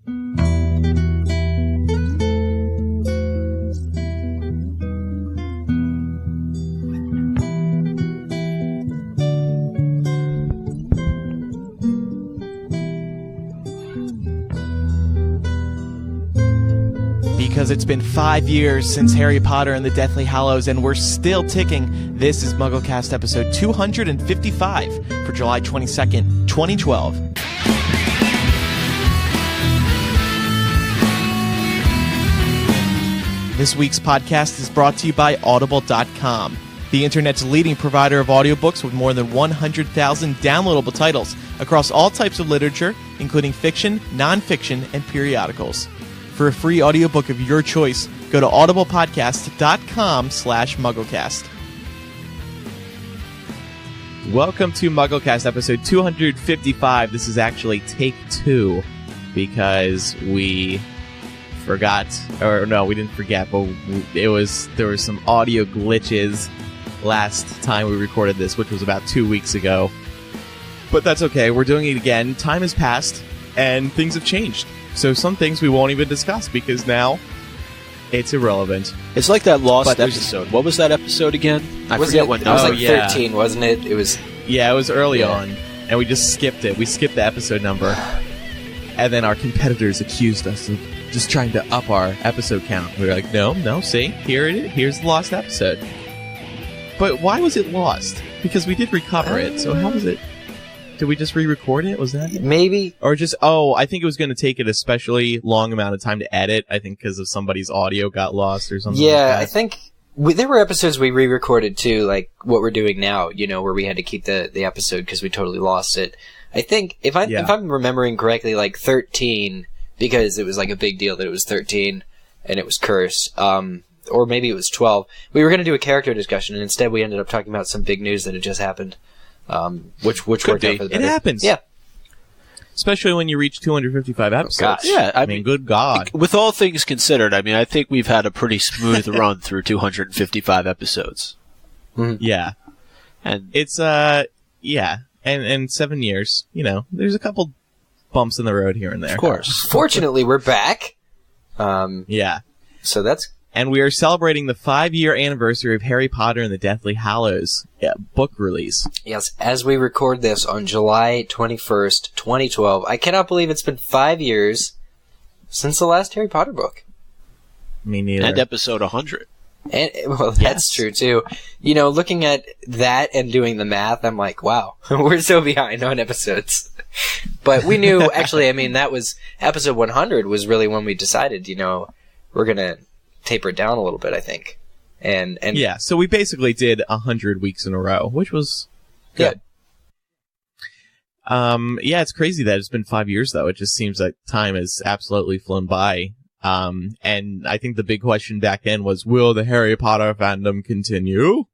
Because it's been 5 years since Harry Potter and the Deathly Hallows, and we're still ticking. This is MuggleCast episode 255 for July 22nd, 2012. This week's podcast is brought to you by Audible.com, the internet's leading provider of audiobooks with more than 100,000 downloadable titles across all types of literature, including fiction, nonfiction, and periodicals. For a free audiobook of your choice, go to audiblepodcast.com/MuggleCast. Welcome to MuggleCast episode 255. This is actually take 2 because we forgot, or no, we didn't forget, but there were some audio glitches last time we recorded this, which was about 2 weeks ago. But that's okay, we're doing it again. Time has passed, and things have changed. So some things we won't even discuss because now it's irrelevant. It's like that lost episode. What was that episode again? I forget what number. It was like 13, wasn't it? It was early on, and we just skipped it. We skipped the episode number, and then our competitors accused us of just trying to up our episode count. We were like, no, see, here it is. Here's the lost episode. But why was it lost? Because we did recover it. So how was it? Did we just re-record it? Was that it? Maybe. Or just, I think it was going to take an especially long amount of time to edit, I think because of somebody's audio got lost or something like that. I think there were episodes we re-recorded too, like what we're doing now, where we had to keep the episode because we totally lost it. I think, if I'm remembering correctly, like 13, because it was like a big deal that it was 13 and it was cursed, or maybe it was 12. We were going to do a character discussion, and instead we ended up talking about some big news that had just happened. Which worked out for the better. It happens. Yeah. Especially when you reach 255 episodes. Gosh. Yeah, I mean, good God. With all things considered, I think we've had a pretty smooth run through 255 episodes. Mm-hmm. Yeah. And it's, and 7 years, there's a couple bumps in the road here and there. Of course. Fortunately, we're back. Yeah. So that's... And we are celebrating the 5-year anniversary of Harry Potter and the Deathly Hallows book release. Yes, as we record this on July 21st, 2012. I cannot believe it's been 5 years since the last Harry Potter book. Me neither. And episode 100. And, that's true, too. Looking at that and doing the math, I'm like, wow, we're so behind on episodes. But we knew, actually, that was, episode 100 was really when we decided, we're going to taper it down a little bit, I think. And yeah, so we basically did 100 weeks in a row, which was good. It's crazy that it's been 5 years, though. It just seems like time has absolutely flown by. And I think the big question back then was, will the Harry Potter fandom continue?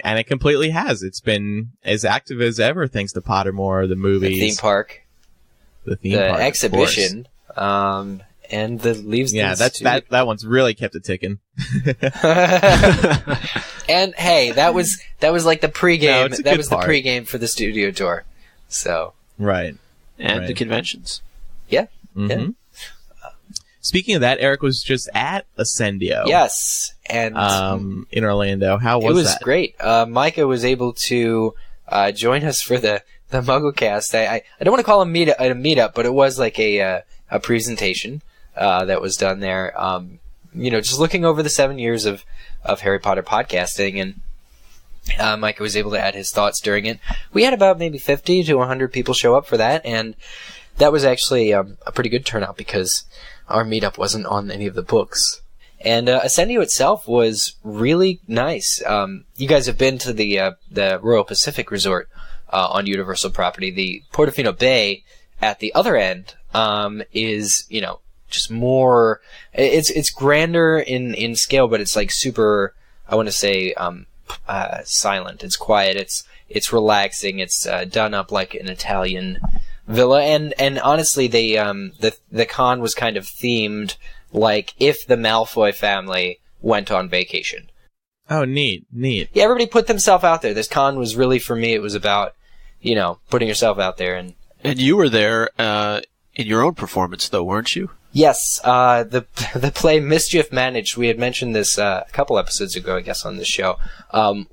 And it completely has. It's been as active as ever, thanks to Pottermore, the movies. The theme park. The exhibition. And the Leaves. Yeah, that one's really kept it ticking. And hey, that was like the pregame. No, that was the pregame for the studio tour. So right, and the conventions. Yeah. Mm-hmm. Yeah. Speaking of that, Eric was just at Ascendio. Yes, and in Orlando. How was that? It was great. Micah was able to join us for the MuggleCast. I don't want to call it a meetup, but it was like a presentation that was done there. Just looking over the 7 years of Harry Potter podcasting, and Micah was able to add his thoughts during it. We had about maybe 50 to 100 people show up for that, and that was actually a pretty good turnout because our meetup wasn't on any of the books. And Ascendio itself was really nice. You guys have been to the Royal Pacific Resort on Universal property. The Portofino Bay at the other end is, just more. It's grander in scale, but it's like super. I want to say silent. It's quiet. It's relaxing. It's done up like an Italian villa, and honestly, the con was kind of themed like if the Malfoy family went on vacation. Oh, neat. Yeah, everybody put themselves out there. This con was really, for me, it was about, putting yourself out there. And you were there in your own performance, though, weren't you? Yes, the play Mischief Managed, we had mentioned this a couple episodes ago, I guess, on this show,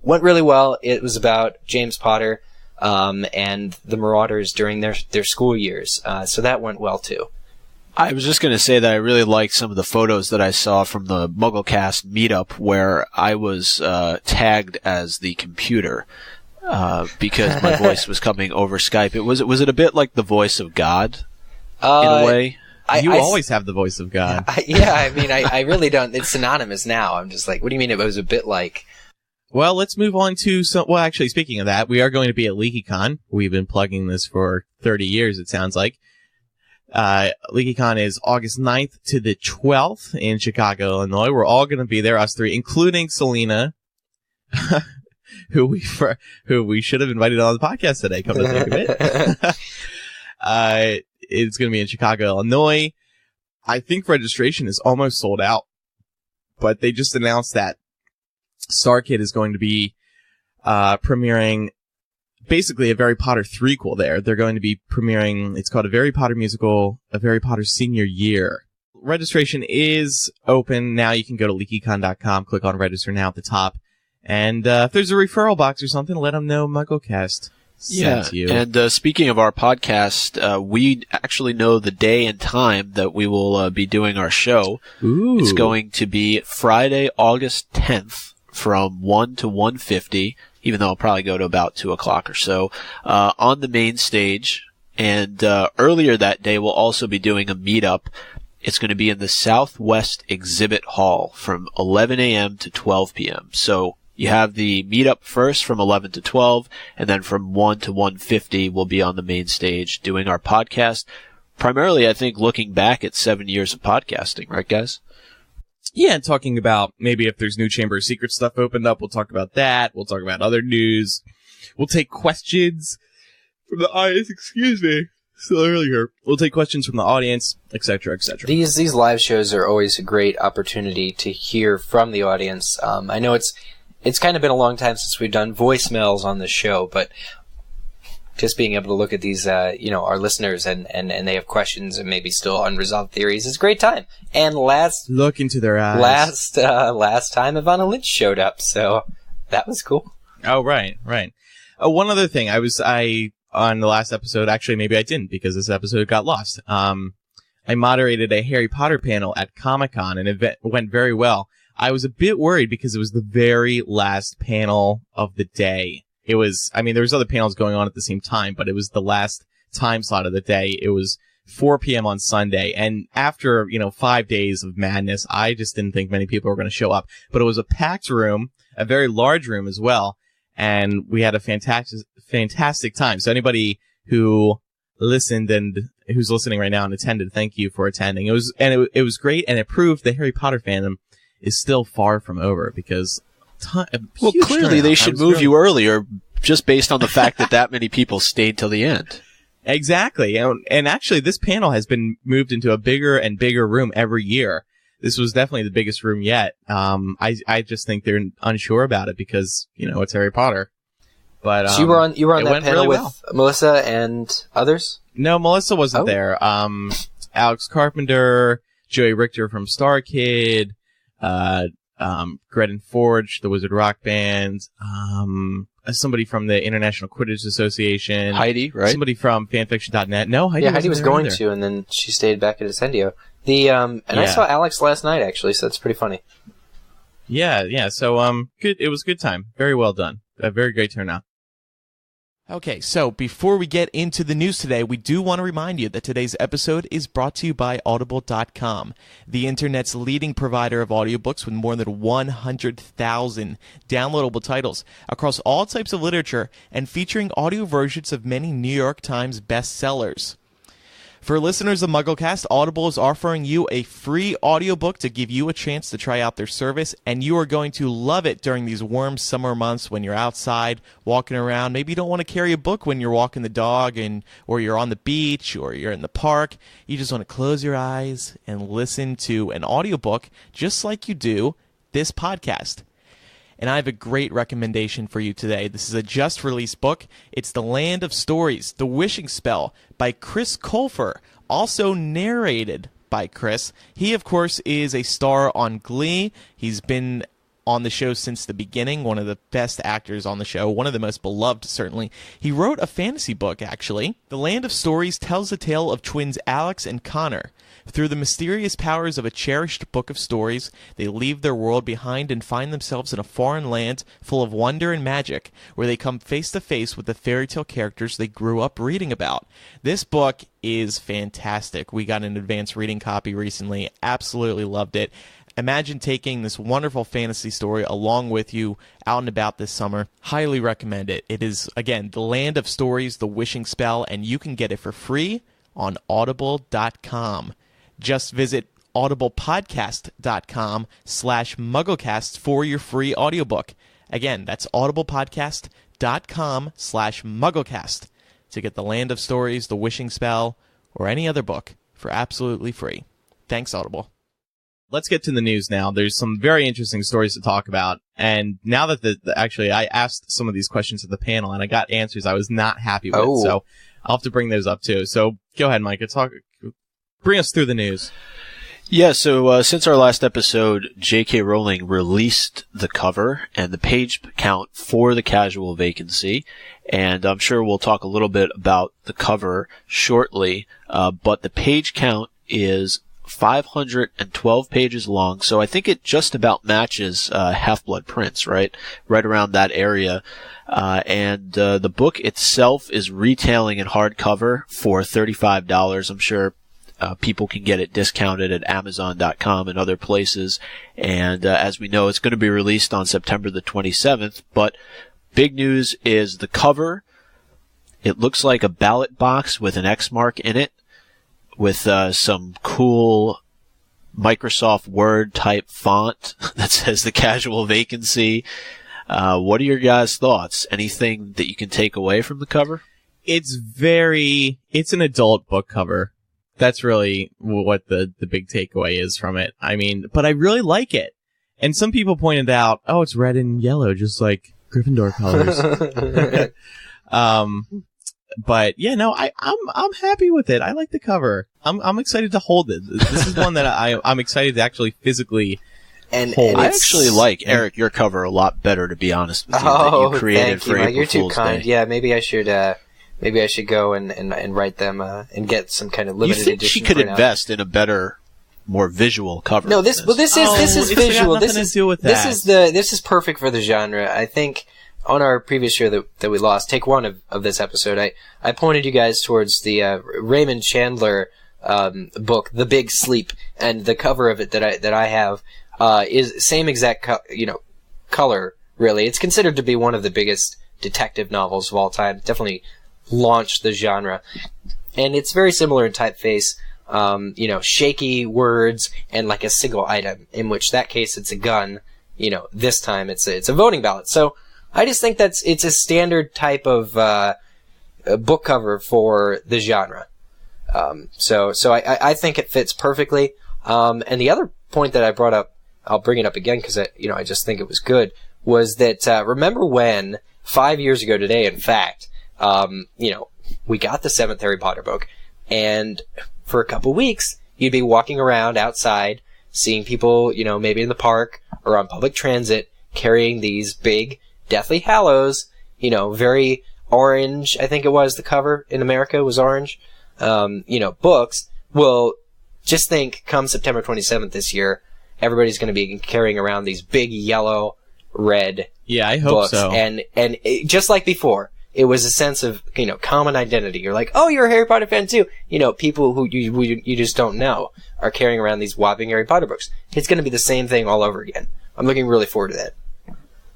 went really well. It was about James Potter and the Marauders during their school years, so that went well, too. I was just going to say that I really liked some of the photos that I saw from the MuggleCast meetup where I was tagged as the computer because my voice was coming over Skype. Was it a bit like the voice of God in a way? You always have the voice of God. I really don't. It's synonymous now. I'm just like, what do you mean it was a bit like? Well, let's move on to well, actually, speaking of that, we are going to be at LeakyCon. We've been plugging this for 30 years, it sounds like. LeakyCon is August 9th to the 12th in Chicago, Illinois. We're all going to be there, us three, including Selena, who we should have invited on the podcast today, come to think of it. It's going to be in Chicago, Illinois. I think registration is almost sold out, but they just announced that StarKid is going to be premiering basically a Harry Potter threequel there. They're going to be premiering, it's called A Harry Potter Musical, A Harry Potter Senior Year. Registration is open now. You can go to leakycon.com, click on register now at the top. And if there's a referral box or something, let them know MuggleCast sent you. And speaking of our podcast, we actually know the day and time that we will be doing our show. Ooh. It's going to be Friday, August 10th from 1 to 1:50. Even though it'll probably go to about 2 o'clock or so, on the main stage. And earlier that day, we'll also be doing a meetup. It's going to be in the Southwest Exhibit Hall from 11 a.m. to 12 p.m. So you have the meetup first from 11 to 12, and then from 1 to 1:50, we'll be on the main stage doing our podcast. Primarily, I think, looking back at 7 years of podcasting, right, guys? Yeah, and talking about maybe if there's new Chamber of Secrets stuff opened up, we'll talk about that. We'll talk about other news. We'll take questions from the audience. Excuse me. Still earlier. We'll take questions from the audience, etc., etc. These live shows are always a great opportunity to hear from the audience. I know it's kind of been a long time since we've done voicemails on the show, but just being able to look at these, our listeners and they have questions and maybe still unresolved theories is a great time. And look into their eyes. Last time Ivana Lynch showed up, so that was cool. Oh, right. One other thing, I on the last episode, actually maybe I didn't because this episode got lost. I moderated a Harry Potter panel at Comic-Con and it went very well. I was a bit worried because it was the very last panel of the day. It was, there was other panels going on at the same time, but it was the last time slot of the day. It was 4 p.m. on Sunday. And after, 5 days of madness, I just didn't think many people were going to show up. But it was a packed room, a very large room as well. And we had a fantastic time. So anybody who listened and who's listening right now and attended, thank you for attending. It was great. And it proved the Harry Potter fandom is still far from over because well, clearly they should move you earlier just based on the fact that many people stayed till the end. Exactly. And actually, this panel has been moved into a bigger and bigger room every year. This was definitely the biggest room yet. I just think they're unsure about it because, it's Harry Potter. But so you were on that panel really with Melissa and others? No, Melissa wasn't there. Alex Carpenter, Joey Richter from StarKid, Gredden Forge, the Wizard Rock Band, somebody from the International Quidditch Association. Heidi, right? Somebody from fanfiction.net. No, Heidi was going to, and then she stayed back at Ascendio. I saw Alex last night, actually, so that's pretty funny. Yeah, so, good. It was a good time. Very well done. A very great turnout. Okay, so before we get into the news today, we do want to remind you that today's episode is brought to you by Audible.com, the internet's leading provider of audiobooks with more than 100,000 downloadable titles across all types of literature and featuring audio versions of many New York Times bestsellers. For listeners of MuggleCast, Audible is offering you a free audiobook to give you a chance to try out their service, and you are going to love it during these warm summer months when you're outside, walking around. Maybe you don't want to carry a book when you're walking the dog or you're on the beach or you're in the park. You just want to close your eyes and listen to an audiobook just like you do this podcast. And I have a great recommendation for you today. This is a just-released book. It's The Land of Stories, The Wishing Spell by Chris Colfer, also narrated by Chris. He, of course, is a star on Glee. He's been on the show since the beginning, one of the best actors on the show, one of the most beloved, certainly. He wrote a fantasy book, actually. The Land of Stories tells the tale of twins Alex and Connor. Through the mysterious powers of a cherished book of stories, they leave their world behind and find themselves in a foreign land full of wonder and magic, where they come face to face with the fairy tale characters they grew up reading about. This book is fantastic. We got an advanced reading copy recently. Absolutely loved it. Imagine taking this wonderful fantasy story along with you out and about this summer. Highly recommend it. It is, again, The Land of Stories, The Wishing Spell, and you can get it for free on audible.com. Just visit audiblepodcast.com/MuggleCast for your free audiobook. Again, that's audiblepodcast.com/MuggleCast to get The Land of Stories, The Wishing Spell, or any other book for absolutely free. Thanks, Audible. Let's get to the news now. There's some very interesting stories to talk about. And now that actually, I asked some of these questions to the panel and I got answers I was not happy with. Oh. So I'll have to bring those up too. So go ahead, Mike. Bring us through the news. Yeah, so since our last episode, J.K. Rowling released the cover and the page count for the Casual Vacancy, and I'm sure we'll talk a little bit about the cover shortly, but the page count is 512 pages long, so I think it just about matches Half-Blood Prince, right? Right around that area. And the book itself is retailing in hardcover for $35. I'm sure people can get it discounted at Amazon.com and other places. And as we know, it's going to be released on September the 27th. But big news is the cover. It looks like a ballot box with an X mark in it, with some cool Microsoft Word type font that says The Casual Vacancy. What are your guys' thoughts? Anything that you can take away from the cover? It's an adult book cover. That's really what the big takeaway is from it. I mean, but I really like it. And some people pointed out, oh, it's red and yellow, just like Gryffindor colors. But yeah, no, I'm happy with it. I like the cover. I'm excited to hold it. This is one that I'm excited to actually physically hold. I actually like, Eric, your cover a lot better, to be honest with you, that you created for April You're too Fool's kind. Day. Yeah, maybe I should go and write them and get some kind of limited edition. You think she could invest in a better, more visual cover? No, this is visual. This is perfect for the genre. I think on our previous show that we lost, take one of this episode, I pointed you guys towards the Raymond Chandler book, The Big Sleep, and the cover of it that I have is same exact color. Really, it's considered to be one of the biggest detective novels of all time. Definitely launched the genre, and it's very similar in typeface. Shaky words and like a single item. In which that case it's a gun. This time it's a voting ballot. So I just think it's a standard type of book cover for the genre. So I think it fits perfectly. And the other point that I brought up, I'll bring it up again because I just think it was good, was that remember when 5 years ago today, in fact, we got the 7th Harry Potter book, and for a couple weeks you'd be walking around outside, seeing people, maybe in the park or on public transit, carrying these big Deathly Hallows, very orange, I think it was, the cover in America was orange, books. Well, just think, come September 27th this year, everybody's going to be carrying around these big yellow, red I hope books. so. And just like before, it was a sense of, common identity. You're like, oh, you're a Harry Potter fan too. People who you just don't know are carrying around these whopping Harry Potter books. It's going to be the same thing all over again. I'm looking really forward to that.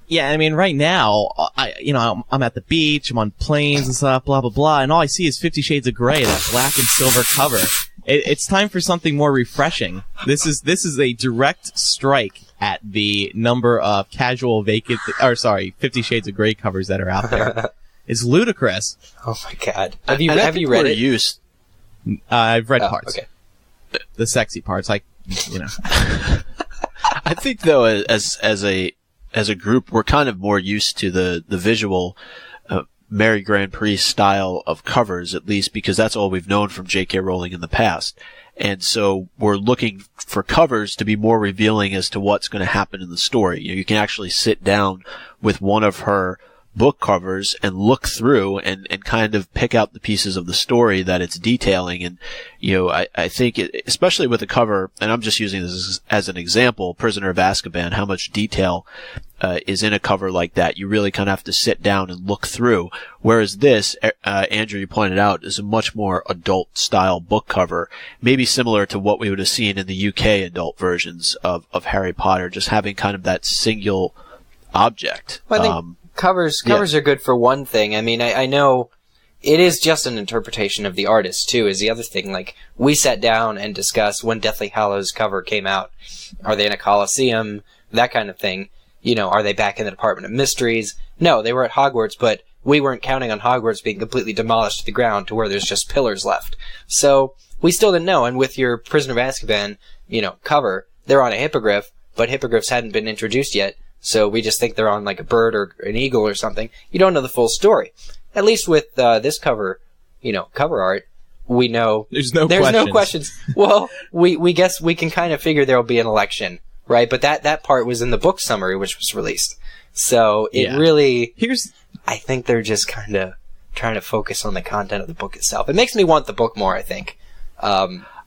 Yeah, I mean, right now, I'm at the beach, I'm on planes and stuff, blah, blah, blah, and all I see is 50 Shades of Grey, that black and silver cover. It's time for something more refreshing. This is a direct strike at the number of 50 Shades of Grey covers that are out there. It's ludicrous. Oh my god. Have you read it? I've read parts. Okay. The sexy parts, I think though, as a group, we're kind of more used to the visual Mary Grand Prix style of covers, at least because that's all we've known from J.K. Rowling in the past. And so we're looking for covers to be more revealing as to what's going to happen in the story. You can actually sit down with one of her book covers and look through and kind of pick out the pieces of the story that it's detailing. And, I think especially with a cover, and I'm just using this as an example, Prisoner of Azkaban, how much detail is in a cover like that. You really kind of have to sit down and look through. Whereas this, Andrew, you pointed out, is a much more adult style book cover, maybe similar to what we would have seen in the UK adult versions of Harry Potter, just having kind of that single object. Well, I think covers are good for one thing. I mean, I know it is just an interpretation of the artist too, is the other thing. Like, we sat down and discussed when Deathly Hallows cover came out. Are they in a Coliseum? That kind of thing. Are they back in the Department of Mysteries? No, they were at Hogwarts, but we weren't counting on Hogwarts being completely demolished to the ground to where there's just pillars left. So, we still didn't know. And with your Prisoner of Azkaban, cover, they're on a hippogriff, but hippogriffs hadn't been introduced yet. So we just think they're on like a bird or an eagle or something. You don't know the full story. At least with this cover, cover art, we know there's no questions. Well, we guess we can kind of figure there'll be an election, right? But that part was in the book summary, which was released. So it really, I think they're just kind of trying to focus on the content of the book itself. It makes me want the book more, I think.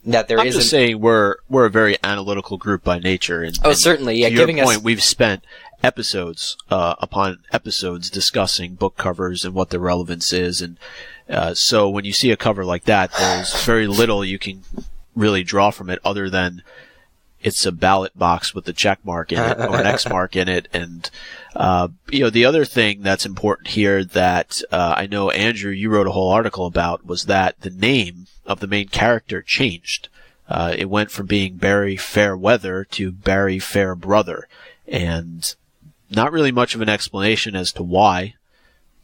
That there I'm just saying we're a very analytical group by nature. And certainly. Yeah, to your point, we've spent episodes upon episodes discussing book covers and what their relevance is. And so when you see a cover like that, there's very little you can really draw from it other than it's a ballot box with a check mark in it or an X mark in it. And the other thing that's important here that I know, Andrew, you wrote a whole article about was that the name of the main character changed. It went from being Barry Fairweather to Barry Fairbrother, and not really much of an explanation as to why.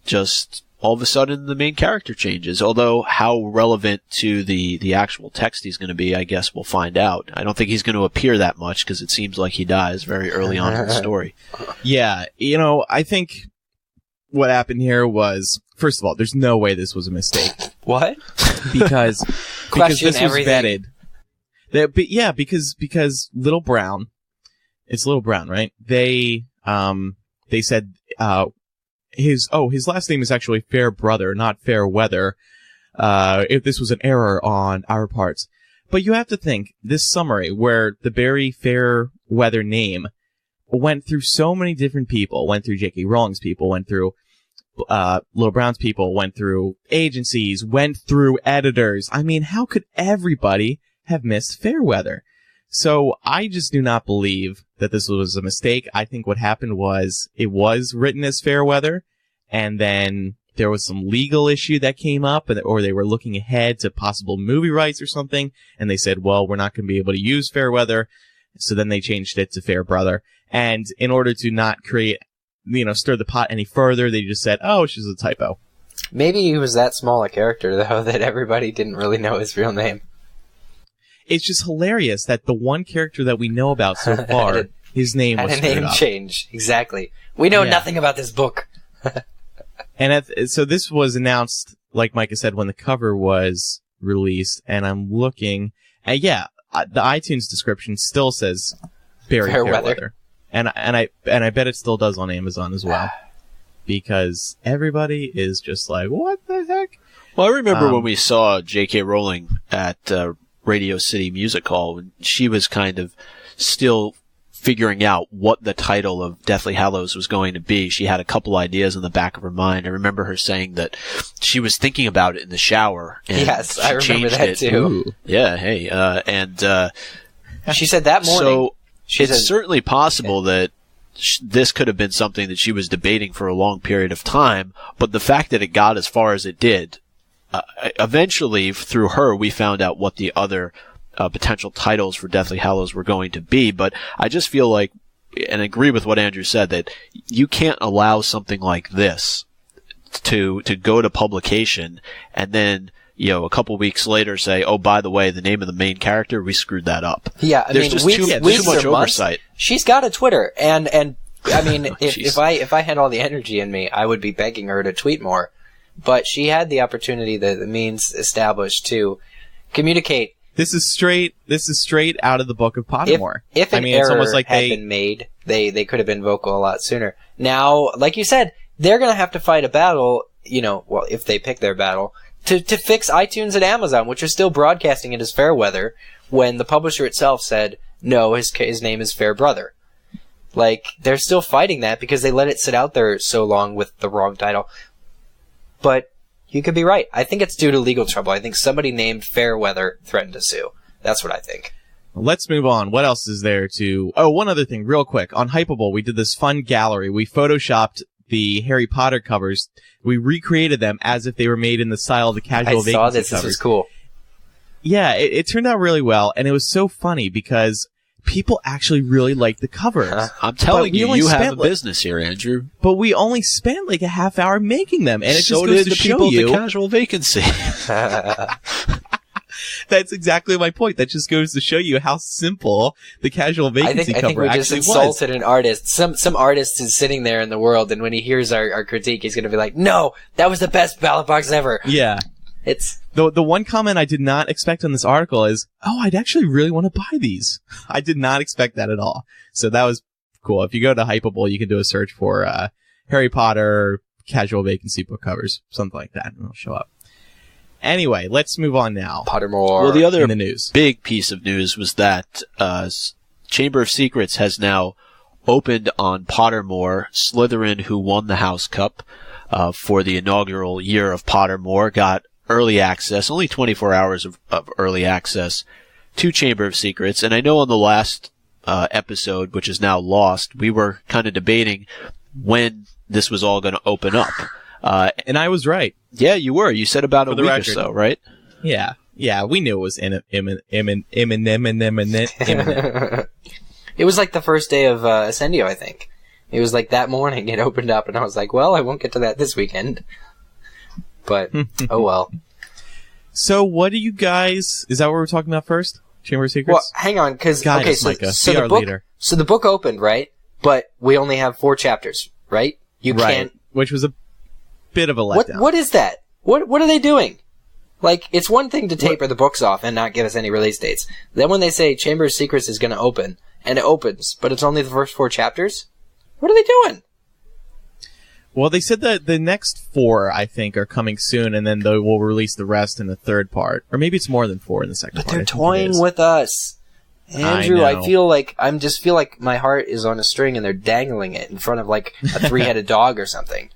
Just all of a sudden the main character changes. Although how relevant to the actual text he's going to be, I guess we'll find out. I don't think he's going to appear that much because it seems like he dies very early on in the story. Yeah, I think what happened here was, first of all, there's no way this was a mistake. What? Because this was everything. vetted. Because Little Brown, it's Little Brown, right? They said his last name is actually Fairbrother, not Fairweather. If this was an error on our parts, but you have to think this summary where the Barry Fairweather name went through so many different people, went through J.K. Rowling's people, went through Little Brown's people, went through agencies, went through editors. I mean, how could everybody have missed Fairweather? So I just do not believe that this was a mistake. I think what happened was it was written as Fairweather, and then there was some legal issue that came up, or they were looking ahead to possible movie rights or something, and they said, well, we're not going to be able to use Fairweather, so then they changed it to Fairbrother. And in order to not create, stir the pot any further, they just said, oh, it's just a typo. Maybe he was that small a character, though, that everybody didn't really know his real name. It's just hilarious that the one character that we know about so far, his name was a name change. Exactly. We know nothing about this book. And so this was announced, like Micah said, when the cover was released, and I'm looking, and the iTunes description still says Barry Fairweather. And I bet it still does on Amazon as well. Because everybody is just like, what the heck? Well, I remember when we saw J.K. Rowling at Radio City Music Hall, when she was kind of still figuring out what the title of Deathly Hallows was going to be. She had a couple ideas in the back of her mind. I remember her saying that she was thinking about it in the shower. And yes, I remember that too. Ooh. Yeah, hey, she said that morning. So it's certainly possible that this could have been something that she was debating for a long period of time, but the fact that it got as far as it did, eventually through her we found out what the other potential titles for Deathly Hallows were going to be. But I just feel like, and agree with what Andrew said, that you can't allow something like this to go to publication and then a couple weeks later say, oh, by the way, the name of the main character, we screwed that up. Yeah, I There's mean, too much oversight. She's got a Twitter, and I mean, if I had all the energy in me, I would be begging her to tweet more. but she had the opportunity, the means established to communicate. This is straight out of the Book of Pottermore. If an error it's almost like had been made, they could have been vocal a lot sooner. Now, like you said, they're going to have to fight a battle, well, if they pick their battle, to fix iTunes and Amazon, which are still broadcasting it as Fairweather, when the publisher itself said, no, his name is Fairbrother. Like, they're still fighting that because they let it sit out there so long with the wrong title. But you could be right. I think it's due to legal trouble. I think somebody named Fairweather threatened to sue. That's what I think. Let's move on. What else is there to... Oh, one other thing, real quick. On Hypable, we did this fun gallery. We photoshopped the Harry Potter covers. We recreated them as if they were made in the style of the Casual Vacancy I saw this. covers. This was cool. Yeah, it turned out really well, and it was so funny because people actually really liked the covers. I'm telling you, you have a like, business here, Andrew. But we only spent like a half hour making them, and it so just goes did to the show people you. at the Casual Vacancy. That's exactly my point. That just goes to show you how simple the Casual Vacancy I think cover we just actually insulted was. an artist. Some artist is sitting there in the world, and when he hears our critique, he's going to be like, "No, that was the best ballot box ever." Yeah. It's the one comment I did not expect on this article is, "Oh, I'd actually really want to buy these." I did not expect that at all. So that was cool. If you go to Hypable, you can do a search for Harry Potter Casual Vacancy book covers, something like that, and it'll show up. Anyway, let's move on now. Pottermore. Well, the other in the news. big piece of news was that Chamber of Secrets has now opened on Pottermore. Slytherin, who won the House Cup for the inaugural year of Pottermore, got early access, only 24 hours of early access to Chamber of Secrets. And I know on the last episode, which is now lost, we were kind of debating when this was all going to open up. And I was right. Yeah, you were. You said about a week or so, right? Yeah. Yeah, we knew it was imminent. It was like the first day of Ascendio, I think. It was like that morning it opened up, and I was like, well, I won't get to that this weekend. But, oh well. So what do you guys... Is that what we're talking about first? Chamber of Secrets? Well, hang on, because... Okay, Micah. so Be the our book... leader. So the book opened, right? But we only have 4 chapters, right? You right. can't... Which was a bit of a letdown. What is that? What are they doing? Like, it's one thing to taper the books off and not give us any release dates. Then when they say Chamber of Secrets is going to open, and it opens, but it's only the first 4 chapters? What are they doing? Well, they said that the next 4, I think, are coming soon, and then they will release the rest in the third part. Or maybe it's more than 4 in the second part. But they're toying with us. Andrew, I feel like my heart is on a string and they're dangling it in front of like a 3-headed dog or something.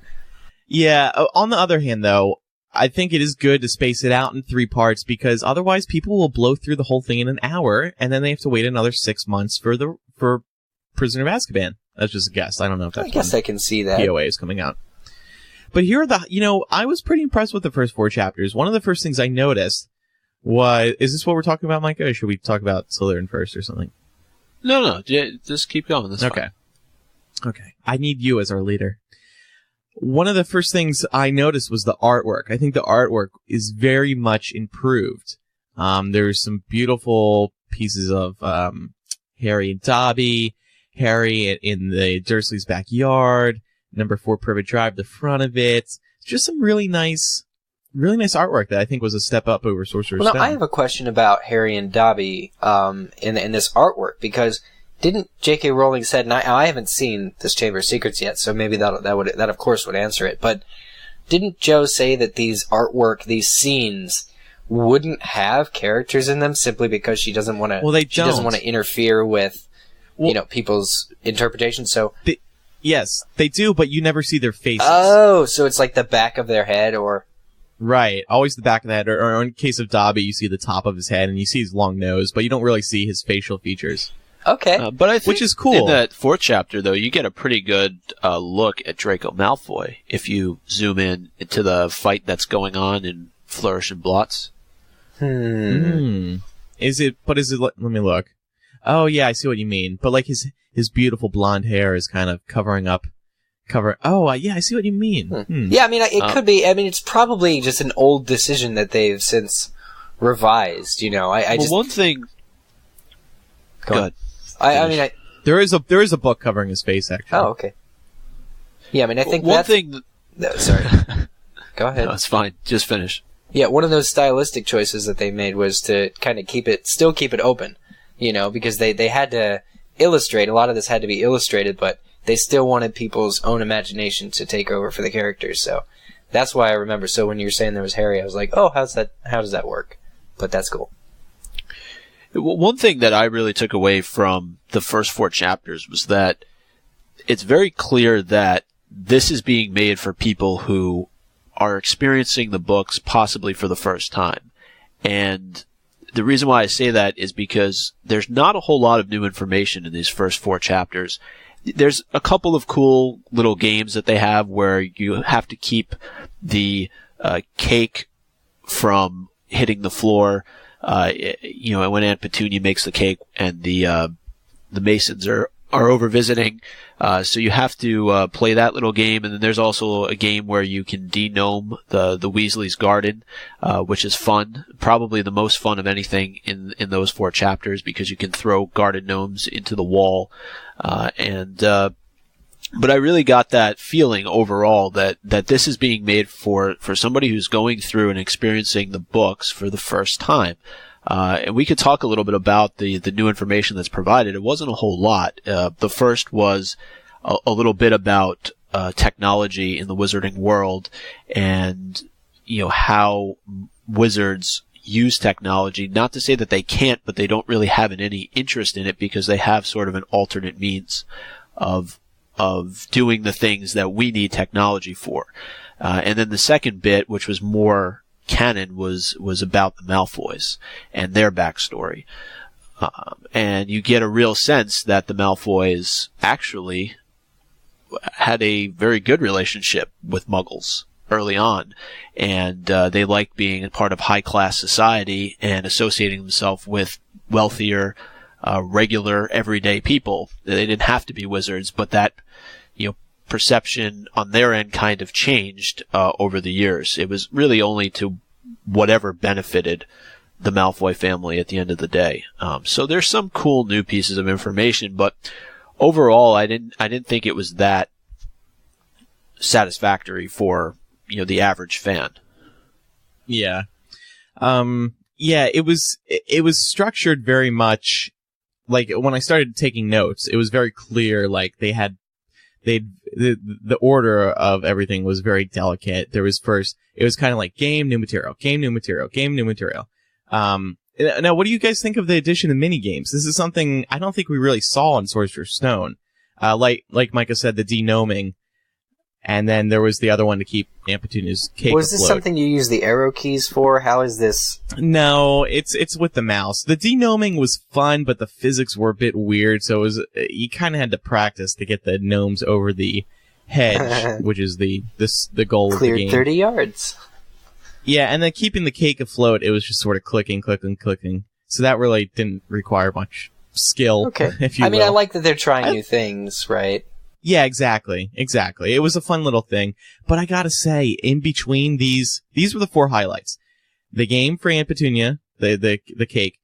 Yeah, on the other hand, though, I think it is good to space it out in 3 parts because otherwise people will blow through the whole thing in an hour, and then they have to wait another 6 months for Prisoner of Azkaban. That's just a guess. I don't know if that's I guess I can see that. POA is coming out. But here are I was pretty impressed with the first 4 chapters. One of the first things I noticed was, is this what we're talking about, Micah, or should we talk about Slytherin first or something? No, just keep going. That's okay. Fine. Okay. I need you as our leader. One of the first things I noticed was the artwork. I think the artwork is very much improved. There's some beautiful pieces of Harry and Dobby, Harry in the Dursley's backyard, number 4 Privet Drive, the front of it. Just some really nice artwork that I think was a step up over Sorcerer's Stone. Well, now, I have a question about Harry and Dobby in this artwork, because didn't J.K. Rowling said, and I haven't seen this Chamber of Secrets yet, so maybe that of course would answer it, but didn't Jo say that these artwork, these scenes, wouldn't have characters in them simply because she doesn't want to? Well, she doesn't want to interfere with people's interpretation. So yes, they do, but you never see their faces. Oh, so it's like the back of their head, or right, always the back of the head, or in case of Dobby, you see the top of his head and you see his long nose, but you don't really see his facial features. Okay. But I think which is cool. In that 4th chapter, though, you get a pretty good look at Draco Malfoy if you zoom in into the fight that's going on in Flourish and Blots. Is it? Let me look. Oh yeah, I see what you mean. But like his beautiful blonde hair is kind of covering up. Oh yeah, I see what you mean. Yeah, I mean it could be. I mean it's probably just an old decision that they've since revised. One thing. Go ahead. I mean, there is a book covering his face actually. Oh, okay. Yeah, I mean, I think one thing. Sorry. Go ahead. No, it's fine. Just finish. Yeah, one of those stylistic choices that they made was to kind of still keep it open, because they had to illustrate. A lot of this had to be illustrated, but they still wanted people's own imagination to take over for the characters. So that's why I remember. So when you were saying there was Harry, I was like, oh, how does that work? But that's cool. One thing that I really took away from the first 4 chapters was that it's very clear that this is being made for people who are experiencing the books possibly for the first time. And the reason why I say that is because there's not a whole lot of new information in these first 4 chapters. There's a couple of cool little games that they have where you have to keep the cake from hitting the floor. When Aunt Petunia makes the cake and the Masons are over visiting, so you have to play that little game. And then there's also a game where you can de-gnome the Weasley's garden, which is fun, probably the most fun of anything in those 4 chapters, because you can throw garden gnomes into the wall, but I really got that feeling overall that this is being made for somebody who's going through and experiencing the books for the first time. And we could talk a little bit about the new information that's provided. It wasn't a whole lot. The first was a little bit about technology in the wizarding world, and how wizards use technology. Not to say that they can't, but they don't really have any interest in it because they have sort of an alternate means of doing the things that we need technology for. And then the second bit, which was more canon, was about the Malfoys and their backstory. And you get a real sense that the Malfoys actually had a very good relationship with Muggles early on, and they liked being a part of high-class society and associating themselves with wealthier, regular, everyday people. They didn't have to be wizards, but that perception on their end kind of changed over the years. It was really only to whatever benefited the Malfoy family at the end of the day. So there's some cool new pieces of information, but overall, I didn't think it was that satisfactory for the average fan. Yeah. It was structured very much like when I started taking notes, it was very clear, like the order of everything was very delicate. It was kind of like game, new material, game, new material, game, new material. Now, what do you guys think of the addition of mini games? This is something I don't think we really saw in Sorcerer's Stone. Like Micah said, the de-gnoming. And then there was the other one to keep Aunt Petunia's cake Was this afloat. something you use the arrow keys for? How is this? No, it's with the mouse. The de-gnoming was fun, but the physics were a bit weird, so you kind of had to practice to get the gnomes over the hedge, which is the goal of the game. Cleared 30 yards. Yeah, and then keeping the cake afloat, it was just sort of clicking. So that really didn't require much skill, Okay. if you will. I mean, I like that they're trying new things, right? Yeah, exactly. It was a fun little thing. But I gotta say, in between these were the 4 highlights. The game for Aunt Petunia, the cake,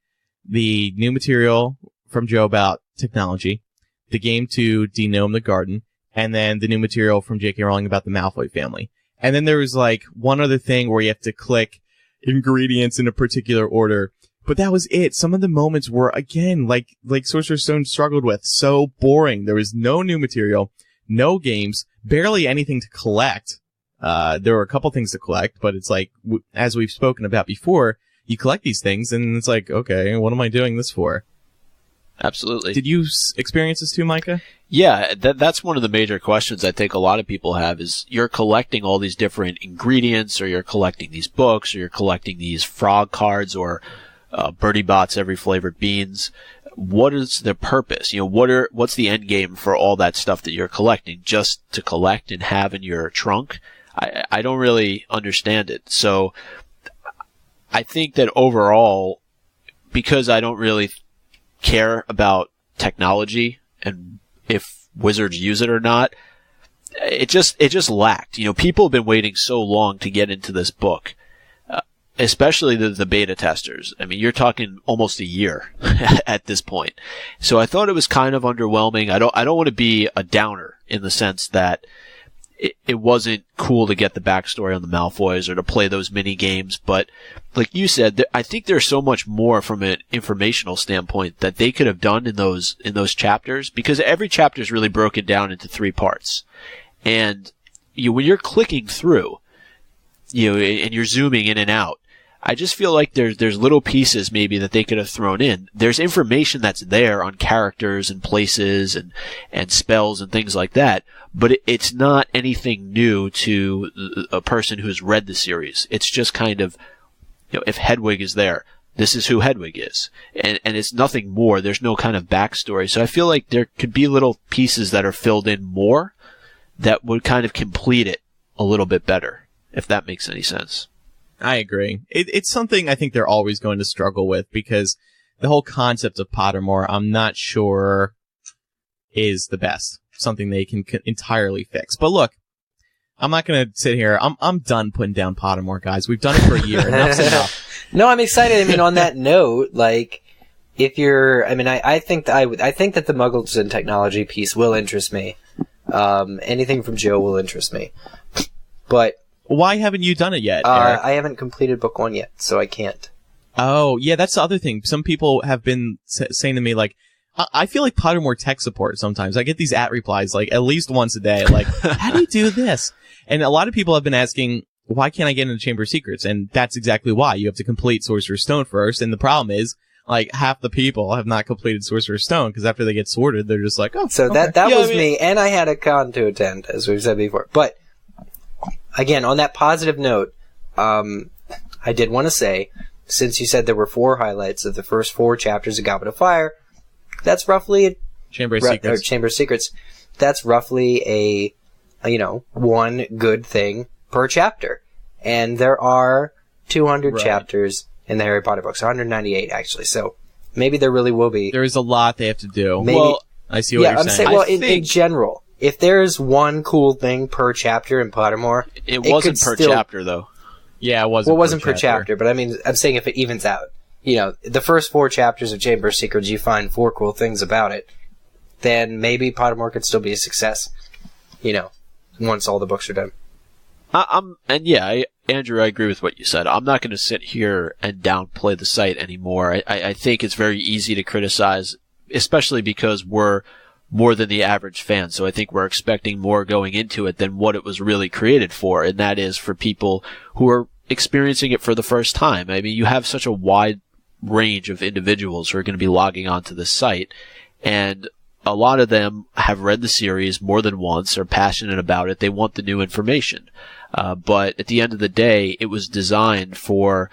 the new material from Joe about technology, the game to de-gnome the garden, and then the new material from J.K. Rowling about the Malfoy family. And then there was like one other thing where you have to click ingredients in a particular order. But that was it. Some of the moments were, again, like Sorcerer's Stone struggled with, so boring. There was no new material, no games, barely anything to collect. There were a couple things to collect, but it's like, as we've spoken about before, you collect these things, and it's like, okay, what am I doing this for? Absolutely. Did you experience this too, Micah? Yeah, that's one of the major questions I think a lot of people have is you're collecting all these different ingredients, or you're collecting these books, or you're collecting these frog cards, or Birdie Bots every flavored beans. What is the purpose? What's the end game for all that stuff that you're collecting? Just to collect and have in your trunk? I don't really understand it. So I think that overall, because I don't really care about technology and if wizards use it or not, it just lacked. People have been waiting so long to get into this book. Especially the beta testers. I mean, you're talking almost a year at this point. So I thought it was kind of underwhelming. I don't want to be a downer in the sense that it wasn't cool to get the backstory on the Malfoys or to play those mini games. But like you said, I think there's so much more from an informational standpoint that they could have done in those chapters, because every chapter is really broken down into 3 parts. And when you're clicking through, and you're zooming in and out, I just feel like there's little pieces maybe that they could have thrown in. There's information that's there on characters and places and spells and things like that, but it's not anything new to a person who's read the series. It's just kind of, if Hedwig is there, this is who Hedwig is. And it's nothing more. There's no kind of backstory. So I feel like there could be little pieces that are filled in more that would kind of complete it a little bit better, if that makes any sense. I agree. It's something I think they're always going to struggle with, because the whole concept of Pottermore, I'm not sure is the best. Something they can entirely fix. But look, I'm not going to sit here. I'm done putting down Pottermore, guys. We've done it for a year. Enough's enough. No, I'm excited. I mean, on that note, like, if you're, I mean, I think that the Muggles and technology piece will interest me. Anything from Joe will interest me. But why haven't you done it yet, Eric? I haven't completed book 1 yet, so I can't. Oh, yeah, that's the other thing. Some people have been saying to me, like, I feel like Pottermore tech support sometimes. I get these replies, like, at least once a day, like, how do you do this? And a lot of people have been asking, why can't I get into Chamber of Secrets? And that's exactly why. You have to complete Sorcerer's Stone first, and the problem is, like, half the people have not completed Sorcerer's Stone, because after they get sorted, they're just like, oh, so okay. that was me, and I had a con to attend, as we've said before. But again, on that positive note, I did want to say, since you said there were 4 highlights of the first 4 chapters of Goblet of Fire, that's roughly Chamber of Secrets. Chamber of Secrets. That's roughly a one good thing per chapter, and there are 200 chapters in the Harry Potter books, 198 actually. So maybe there really will be. There is a lot they have to do. Maybe, well, I see what you're saying. Well, in general, if there's one cool thing per chapter in Pottermore, it wasn't per chapter though. Yeah, it wasn't. Well, it wasn't per chapter, but I mean, I'm saying if it evens out. The first 4 chapters of Chamber of Secrets, you find 4 cool things about it, then maybe Pottermore could still be a success. Once all the books are done. Andrew, I agree with what you said. I'm not going to sit here and downplay the site anymore. I think it's very easy to criticize, especially because we're more than the average fan. So I think we're expecting more going into it than what it was really created for, and that is for people who are experiencing it for the first time. I mean, you have such a wide range of individuals who are going to be logging onto the site, and a lot of them have read the series more than once, are passionate about it, they want the new information. But at the end of the day, it was designed for,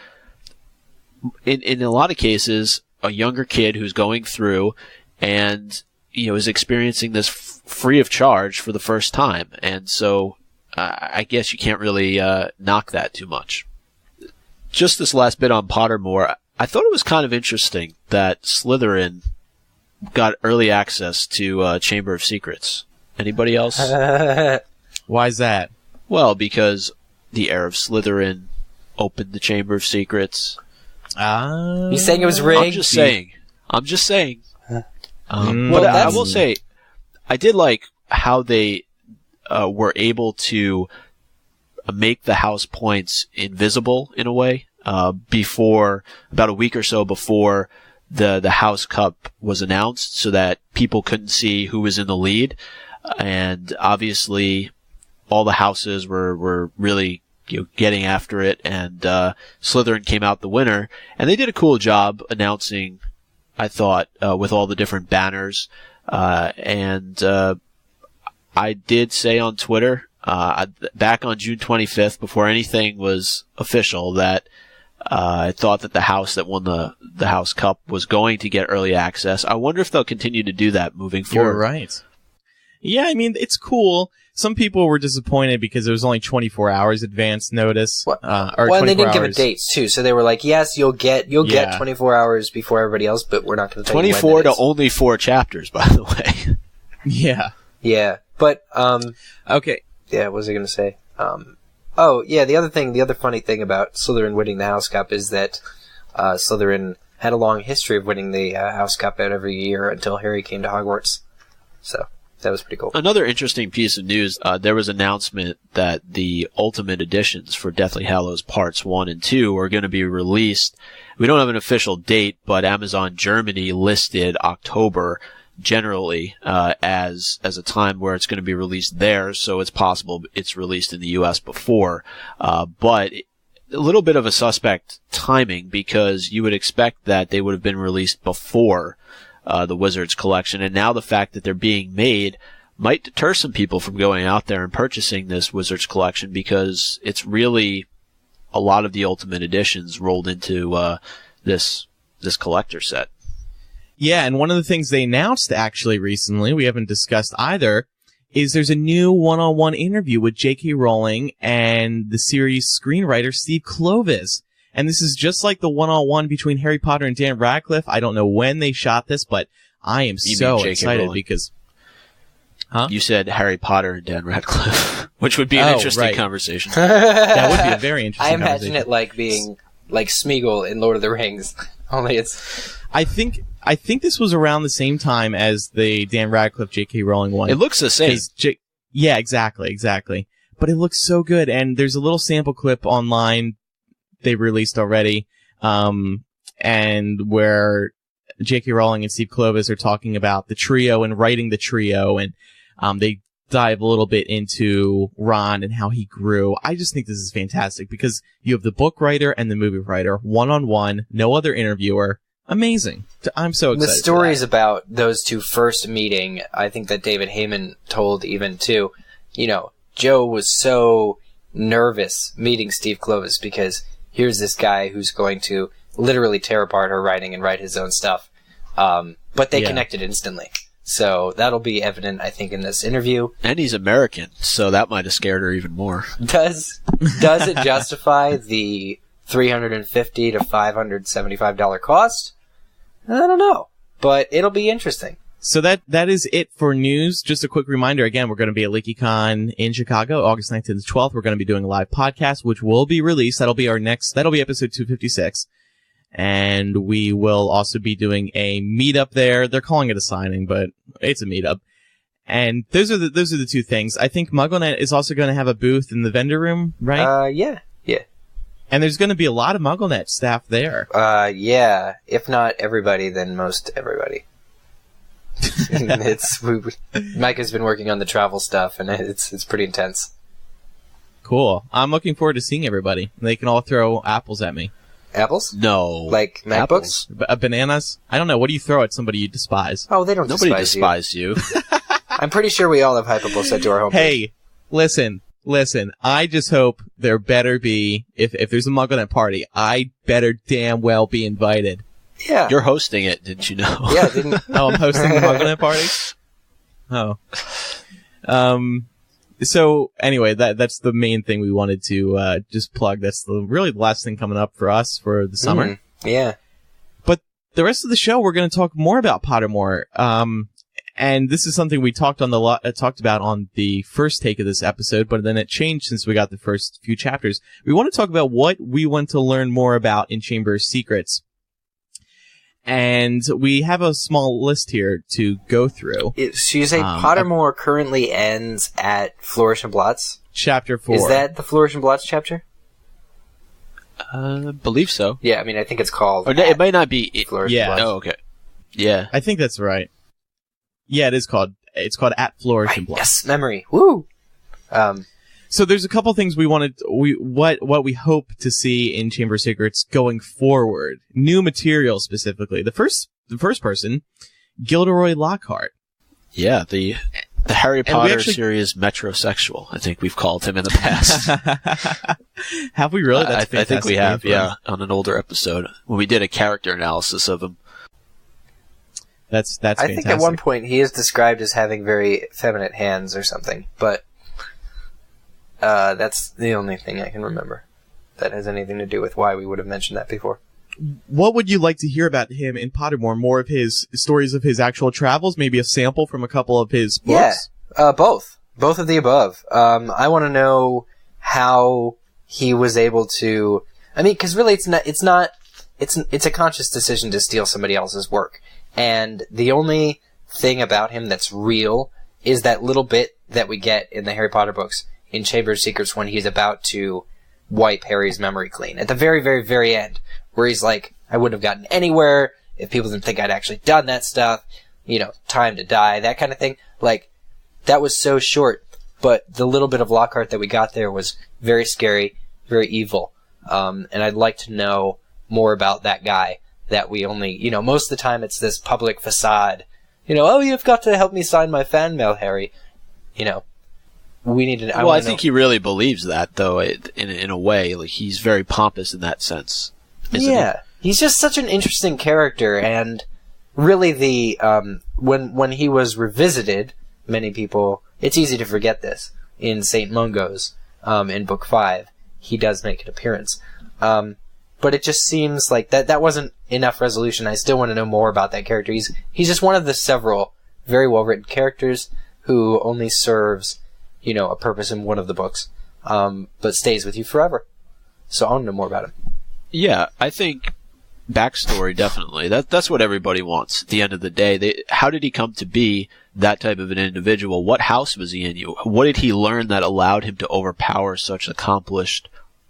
in a lot of cases, a younger kid who's going through and, is experiencing this free of charge for the first time. And so, I guess you can't really, knock that too much. Just this last bit on Pottermore, I thought it was kind of interesting that Slytherin got early access to Chamber of Secrets. Anybody else? Why is that? Well, because the heir of Slytherin opened the Chamber of Secrets. You saying it was rigged? I'm just saying. But I will say, I did like how they were able to make the house points invisible in a way. Before about a week or so before the House Cup was announced, so that people couldn't see who was in the lead, and obviously all the houses were really getting after it, and Slytherin came out the winner, and they did a cool job announcing, I thought, with all the different banners, and I did say on Twitter back on June 25th, before anything was official, that I thought that the house that won the House Cup was going to get early access. I wonder if they'll continue to do that moving forward. You're right. Yeah, I mean, it's cool. Some people were disappointed because it was only 24 hours advance notice. And they didn't give it dates too, so they were like, "Yes, you'll get 24 hours before everybody else, but we're not going to tell you when 24 to only 4 chapters, by the way." Yeah, but okay. Yeah, what was I going to say? The other funny thing about Slytherin winning the House Cup is that Slytherin had a long history of winning the House Cup out every year until Harry came to Hogwarts. So that was pretty cool. Another interesting piece of news, there was an announcement that the Ultimate Editions for Deathly Hallows Parts 1 and 2 are going to be released. We don't have an official date, but Amazon Germany listed October generally as a time where it's going to be released there, so it's possible it's released in the US before. But a little bit of a suspect timing, because you would expect that they would have been released before the Wizards collection, and now the fact that they're being made might deter some people from going out there and purchasing this Wizards collection, because it's really a lot of the Ultimate Editions rolled into this collector set. Yeah, and one of the things they announced actually recently, we haven't discussed either, is there's a new one-on-one interview with J.K. Rowling and the series screenwriter Steve Kloves. And this is just like the one-on-one between Harry Potter and Dan Radcliffe. I don't know when they shot this, but I am so excited Rowling. Because... You said Harry Potter and Dan Radcliffe, which would be an interesting conversation. That would be a very interesting I imagine it like being like Smeagol in Lord of the Rings, only it's... I think this was around the same time as the Dan Radcliffe J.K. Rowling one. It looks the same. Yeah, exactly. But it looks so good, and there's a little sample clip online they released already, and where J.K. Rowling and Steve Kloves are talking about the trio and writing the trio, and they dive a little bit into Ron and how he grew. I just think this is fantastic, because you have the book writer and the movie writer, one-on-one, no other interviewer. Amazing. I'm so excited. The stories about those two first meeting, I think that David Heyman told even too. Joe was so nervous meeting Steve Kloves, because here's this guy who's going to literally tear apart her writing and write his own stuff. But they connected instantly. So that'll be evident, I think, in this interview. And he's American, so that might have scared her even more. Does it justify the $350 to $575 cost? I don't know, but it'll be interesting. So that is it for news. Just a quick reminder, again, we're going to be at LeakyCon in Chicago, August 9th and 12th. We're going to be doing a live podcast, which will be released. That'll be episode 256. And we will also be doing a meetup there. They're calling it a signing, but it's a meetup. And those are the two things. I think MuggleNet is also going to have a booth in the vendor room, right? Yeah. And there's going to be a lot of MuggleNet staff there. Yeah. If not everybody, then most everybody. Mike has been working on the travel stuff, and it's pretty intense. Cool. I'm looking forward to seeing everybody. They can all throw apples at me. Apples? No. Like MacBooks? Bananas? I don't know. What do you throw at somebody you despise? Oh, they don't Nobody despise you. I'm pretty sure we all have Hypable set to our homepage. Hey, listen. I just hope there better be, if there's a MuggleNet party, I better damn well be invited. Yeah. You're hosting it, didn't you know? Yeah, didn't... Oh, I'm hosting the MuggleNet party? Oh. So, anyway, that's the main thing we wanted to just plug. That's really the last thing coming up for us for the summer. Yeah. But the rest of the show, we're going to talk more about Pottermore. And this is something we talked about on the first take of this episode, but then it changed since we got the first few chapters. We want to talk about what we want to learn more about in Chamber of Secrets. And we have a small list here to go through. So you say Pottermore currently ends at Flourish and Blots? Chapter 4. Is that the Flourish and Blots chapter? Believe so. Yeah, I mean, I think it's called... Or it might not be... Flourish and Blots. Oh, okay. Yeah. I think that's right. Yeah, it is called... It's called At Flourish and Blots. Yes, memory. Woo! So there's a couple things what we hope to see in Chamber of Secrets going forward. New material specifically. The first person, Gilderoy Lockhart. Yeah, the Harry Potter series metrosexual, I think we've called him in the past. Have we really? That's I think we have, yeah, on an older episode when we did a character analysis of him. That's I fantastic. think at one point he is described as having very effeminate hands or something, but that's the only thing I can remember that has anything to do with why we would have mentioned that before. What would you like to hear about him in Pottermore? More of his stories of his actual travels? Maybe a sample from a couple of his books? Yeah, both. Both of the above. I want to know how he was able to... I mean, because really it's a conscious decision to steal somebody else's work. And the only thing about him that's real is that little bit that we get in the Harry Potter books in Chamber of Secrets when he's about to wipe Harry's memory clean. At the very, very, very end, where he's like, I wouldn't have gotten anywhere if people didn't think I'd actually done that stuff, time to die, that kind of thing. Like, that was so short, but the little bit of Lockhart that we got there was very scary, very evil. And I'd like to know more about that guy that we only, most of the time it's this public facade. Oh, you've got to help me sign my fan mail, Harry. We need to. I think he really believes that, though. In a way, like he's very pompous in that sense. Yeah, he's just such an interesting character, and really when he was revisited, many people. It's easy to forget this in St. Mungo's in Book 5. He does make an appearance, but it just seems like that wasn't enough resolution. I still want to know more about that character. He's just one of the several very well written characters who only serves a purpose in one of the books, but stays with you forever. So I want to know more about him. Yeah, I think backstory, definitely. That's what everybody wants at the end of the day. How did he come to be that type of an individual? What house was he in? What did he learn that allowed him to overpower such accomplished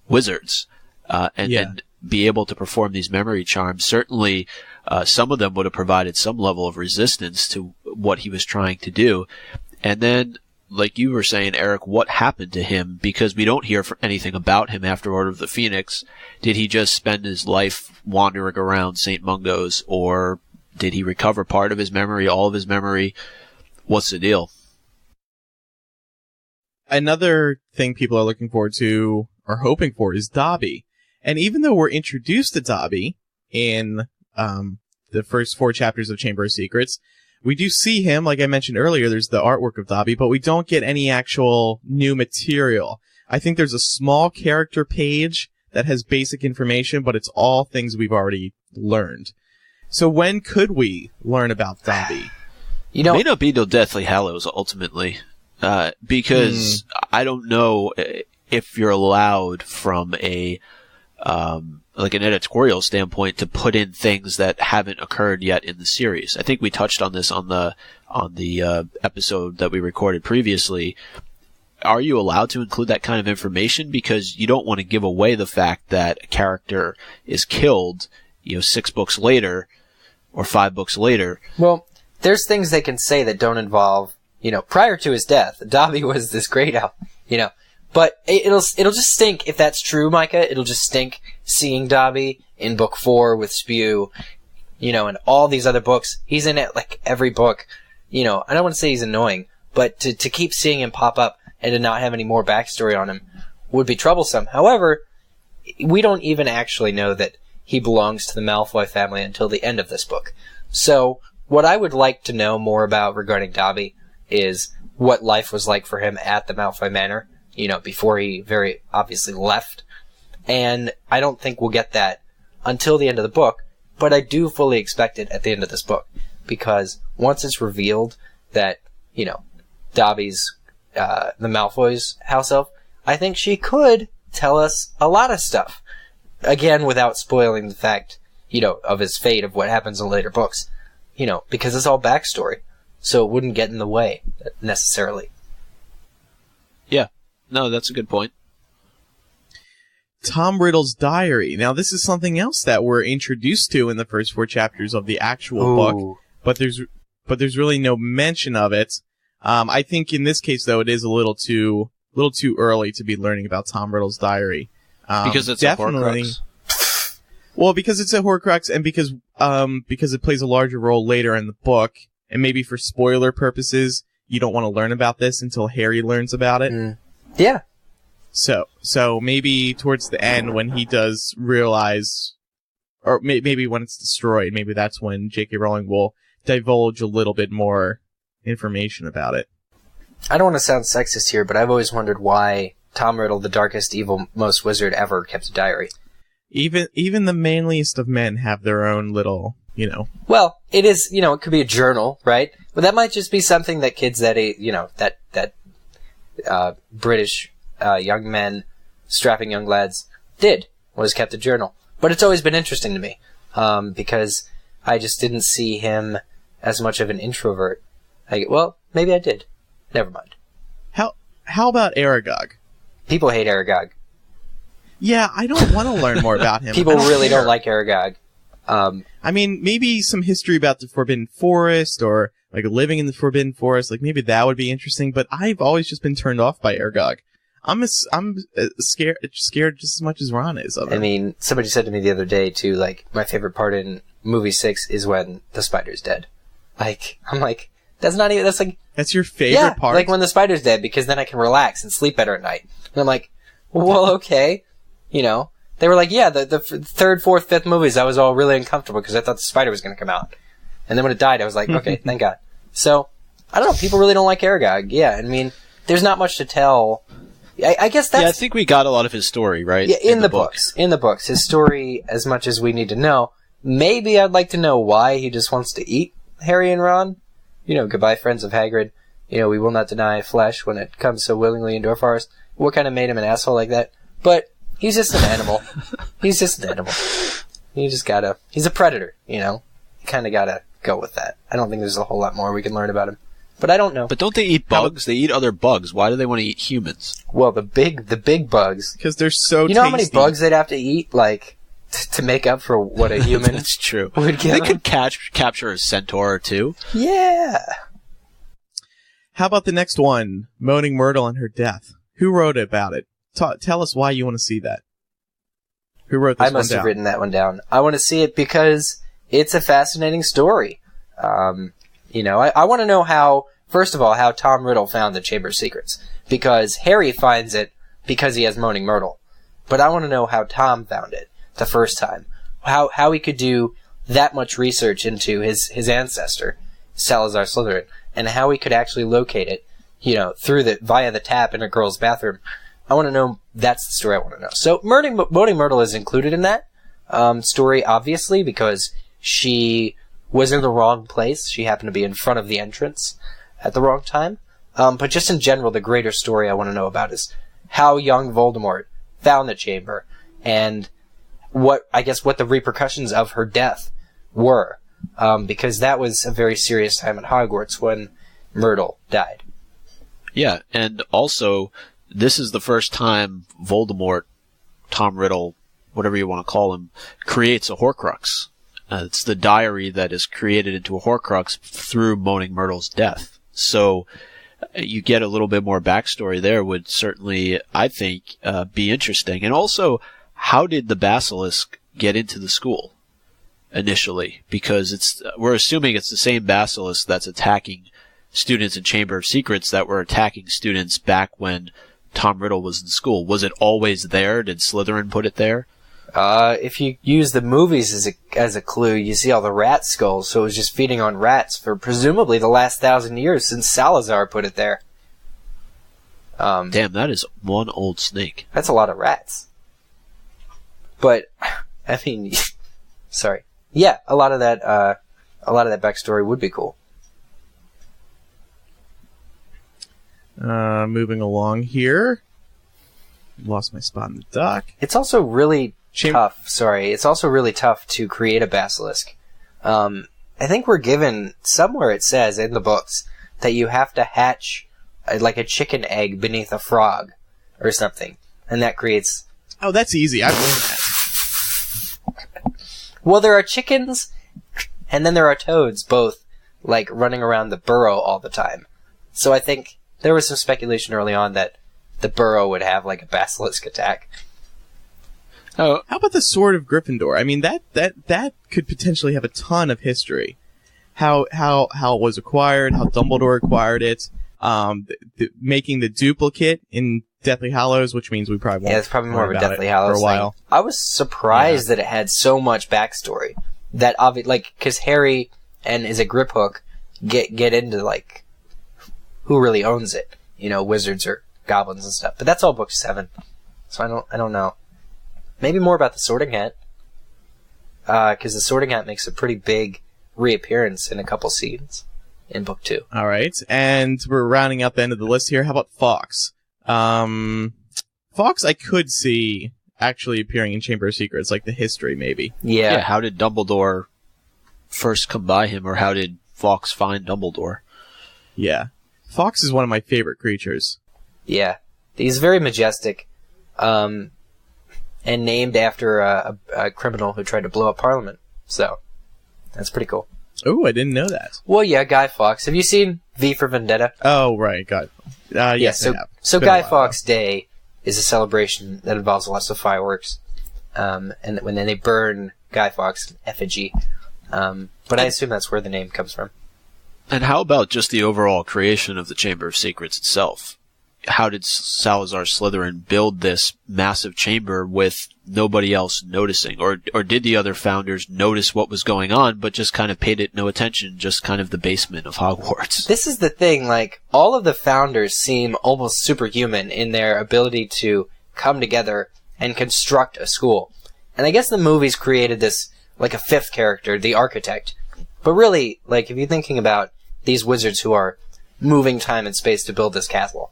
wizards and be able to perform these memory charms? Certainly, some of them would have provided some level of resistance to what he was trying to do. And then, like you were saying, Eric, what happened to him? Because we don't hear anything about him after Order of the Phoenix. Did he just spend his life wandering around St. Mungo's, or did he recover part of his memory, all of his memory? What's the deal? Another thing people are looking forward to, or hoping for, is Dobby. And even though we're introduced to Dobby in the first 4 chapters of Chamber of Secrets, we do see him, like I mentioned earlier, there's the artwork of Dobby, but we don't get any actual new material. I think there's a small character page that has basic information, but it's all things we've already learned. So when could we learn about Dobby? It may not be till Deathly Hallows, ultimately, because I don't know if you're allowed from a like an editorial standpoint to put in things that haven't occurred yet in the series. I think we touched on this on the episode that we recorded previously. Are you allowed to include that kind of information? Because you don't want to give away the fact that a character is killed, 6 books later or 5 books later. Well, there's things they can say that don't involve, prior to his death, Dobby was this great elf, But it'll just stink if that's true, Micah. It'll just stink seeing Dobby in book 4 with Spew, and all these other books. He's in it like every book. I don't want to say he's annoying, but to keep seeing him pop up and to not have any more backstory on him would be troublesome. However, we don't even actually know that he belongs to the Malfoy family until the end of this book. So what I would like to know more about regarding Dobby is what life was like for him at the Malfoy Manor. Before he very obviously left. And I don't think we'll get that until the end of the book, but I do fully expect it at the end of this book. Because once it's revealed that, Dobby's, the Malfoy's house elf, I think she could tell us a lot of stuff. Again, without spoiling the fact, of his fate, of what happens in later books. Because it's all backstory. So it wouldn't get in the way, necessarily. Yeah. No, that's a good point. Tom Riddle's diary. Now, this is something else that we're introduced to in the first 4 chapters of the actual book, but there's really no mention of it. I think in this case, though, it is a little too early to be learning about Tom Riddle's diary. Because it's definitely a Horcrux. Well, because it's a Horcrux, and because it plays a larger role later in the book, and maybe for spoiler purposes, you don't want to learn about this until Harry learns about it. Yeah. So maybe towards the end when he does realize, or maybe when it's destroyed, maybe that's when J.K. Rowling will divulge a little bit more information about it. I don't want to sound sexist here, but I've always wondered why Tom Riddle, the darkest, evil, most wizard ever, kept a diary. Even the manliest of men have their own little, Well, it is, it could be a journal, right? But that might just be something that kids that, British young men, strapping young lads, was kept a journal. But it's always been interesting to me, because I just didn't see him as much of an introvert. Well, maybe I did. Never mind. How about Aragog? People hate Aragog. Yeah, I don't want to learn more about him. People really don't like Aragog. I mean, maybe some history about the Forbidden Forest, or like living in the Forbidden Forest. Like maybe that would be interesting. But I've always just been turned off by Aragog. I'm scared just as much as Ron is of him. I mean, somebody said to me the other day too, like, my favorite part in movie 6 is when the spider's dead. Like, I'm like, that's your favorite part? Like when the spider's dead, because then I can relax and sleep better at night. And I'm like, well, okay. You know, they were like, yeah, the third, fourth, fifth movies, I was all really uncomfortable because I thought the spider was going to come out. And then when it died, I was like, okay, thank God. So, I don't know, people really don't like Aragog. Yeah, I mean, there's not much to tell. I guess that's... Yeah, I think we got a lot of his story, right? Yeah, in the books. In the books. His story, as much as we need to know. Maybe I'd like to know why he just wants to eat Harry and Ron. You know, goodbye, friends of Hagrid. You know, we will not deny flesh when it comes so willingly into our forest. What kind of made him an asshole like that? But he's just an animal. He's just an animal. You just gotta... He's a predator, you know? You kinda gotta go with that. I don't think there's a whole lot more we can learn about him. But I don't know. But don't they eat bugs? They eat other bugs. Why do they want to eat humans? Well, the big bugs. Because they're so tasty. You know how many bugs they'd have to eat, like, to make up for what a human That's true. would give They them? could capture a centaur or two. Yeah. How about the next one? Moaning Myrtle and her death. Who wrote about it? Tell us why you want to see that. Who wrote this one down? I must have written that one down. I want to see it because it's a fascinating story. You know, I want to know first of all, how Tom Riddle found the Chamber of Secrets. Because Harry finds it because he has Moaning Myrtle. But I want to know how Tom found it the first time. How he could do that much research into his ancestor, Salazar Slytherin, and how he could actually locate it, you know, via the tap in a girl's bathroom. I want to know, that's the story I want to know. So, Moaning Myrtle is included in that story, obviously, because she was in the wrong place. She happened to be in front of the entrance at the wrong time. But just in general, the greater story I want to know about is how young Voldemort found the chamber, and what the repercussions of her death were. Because that was a very serious time at Hogwarts when Myrtle died. Yeah, and also, this is the first time Voldemort, Tom Riddle, whatever you want to call him, creates a Horcrux. It's the diary that is created into a Horcrux through Moaning Myrtle's death. So you get a little bit more backstory there would certainly, I think, be interesting. And also, how did the basilisk get into the school initially? Because we're assuming it's the same basilisk that's attacking students in Chamber of Secrets that were attacking students back when Tom Riddle was in school. Was it always there? Did Slytherin put it there? If you use the movies as a clue, you see all the rat skulls, so it was just feeding on rats for presumably the last 1,000 years since Salazar put it there. Damn, that is one old snake. That's a lot of rats. But, I mean, sorry. Yeah, a lot of that backstory would be cool. Moving along here. Lost my spot in the dock. It's also really tough. Sorry, it's also really tough to create a basilisk. I think we're given somewhere, it says in the books, that you have to hatch like a chicken egg beneath a frog or something, and that creates... Oh, that's easy. I've learned that. Well, there are chickens, and then there are toads, both like running around the burrow all the time. So I think there was some speculation early on that the burrow would have like a basilisk attack. Oh, how about the Sword of Gryffindor? I mean, that could potentially have a ton of history. How it was acquired, how Dumbledore acquired it, making the duplicate in Deathly Hallows, which means we probably won't. Yeah, it's probably more of a Deathly Hallows for a while. Thing. I was surprised that it had so much backstory. That because Harry and is it Griphook get into like who really owns it, you know, wizards or goblins and stuff. But that's all book 7, so I don't know. Maybe more about the Sorting Hat, because the Sorting Hat makes a pretty big reappearance in a couple scenes in book 2. All right, and we're rounding out the end of the list here. How about Fawkes? Fawkes, I could see actually appearing in Chamber of Secrets, like the history, maybe. Yeah. How did Dumbledore first come by him, or how did Fawkes find Dumbledore? Yeah. Fox is one of my favorite creatures. Yeah. He's very majestic, and named after a criminal who tried to blow up Parliament. So, that's pretty cool. Oh, I didn't know that. Well, yeah, Guy Fawkes. Have you seen V for Vendetta? Oh, right, got it. Yes, I have. So Guy Fawkes Day is a celebration that involves lots of fireworks, and when they burn Guy Fawkes in effigy. But I assume that's where the name comes from. And how about just the overall creation of the Chamber of Secrets itself? How did Salazar Slytherin build this massive chamber with nobody else noticing? Or did the other founders notice what was going on, but just kind of paid it no attention, just kind of the basement of Hogwarts? This is the thing, like, all of the founders seem almost superhuman in their ability to come together and construct a school. And I guess the movies created this, like, a fifth character, the architect. But really, like, if you're thinking about these wizards who are moving time and space to build this castle,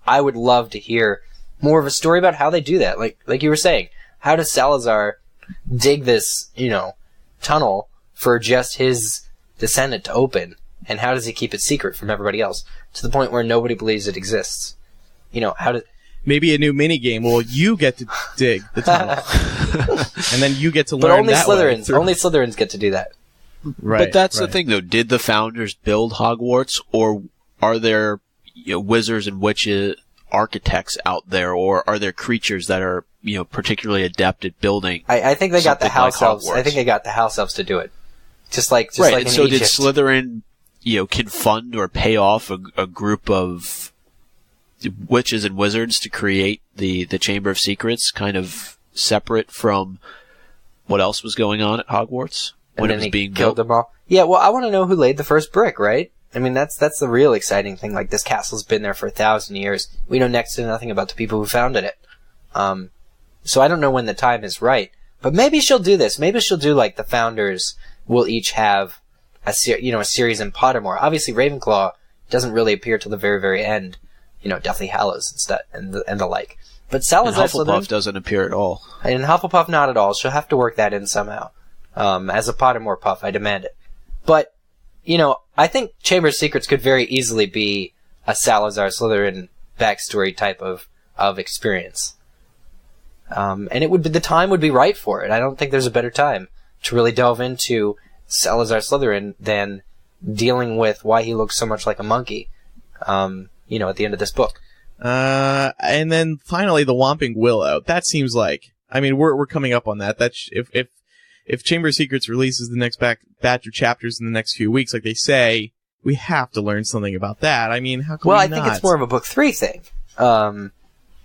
I would love to hear more of a story about how they do that. Like you were saying, how does Salazar dig this, tunnel for just his descendant to open, and how does he keep it secret from everybody else to the point where nobody believes it exists? How does... Maybe a new minigame. Well, you get to dig the tunnel, and then you get to learn. But only that Slytherins. way. Only Slytherins get to do that. Right. But that's the thing, though. Did the founders build Hogwarts, or are there wizards and witches, architects out there, or are there creatures that are particularly adept at building? I think they got the something like house elves. Hogwarts? I think they got the house elves to do it. Just like right. in And so Egypt. did Slytherin, can fund or pay off a group of witches and wizards to create the Chamber of Secrets, kind of separate from what else was going on at Hogwarts when it was being killed built? them all. Yeah, well, I want to know who laid the first brick, right? I mean, that's the real exciting thing. Like, this castle's been there for 1,000 years. We know next to nothing about the people who founded it. So I don't know when the time is right. But maybe she'll do this. Maybe she'll do, like, the founders will each have a series in Pottermore. Obviously, Ravenclaw doesn't really appear till the very, very end. Deathly Hallows and the like. But Salazar And Hufflepuff Slytherin doesn't appear at all. and Hufflepuff not at all. She'll have to work that in somehow. As a Pottermore puff, I demand it. But I think Chamber of Secrets could very easily be a Salazar Slytherin backstory type of experience. And the time would be right for it. I don't think there's a better time to really delve into Salazar Slytherin than dealing with why he looks so much like a monkey, at the end of this book. And then finally the Whomping Willow. That seems like, we're coming up on that. That's if Chamber of Secrets releases the next batch of chapters in the next few weeks, like they say, we have to learn something about that. How can we not? Well, I think it's more of a book 3 thing. If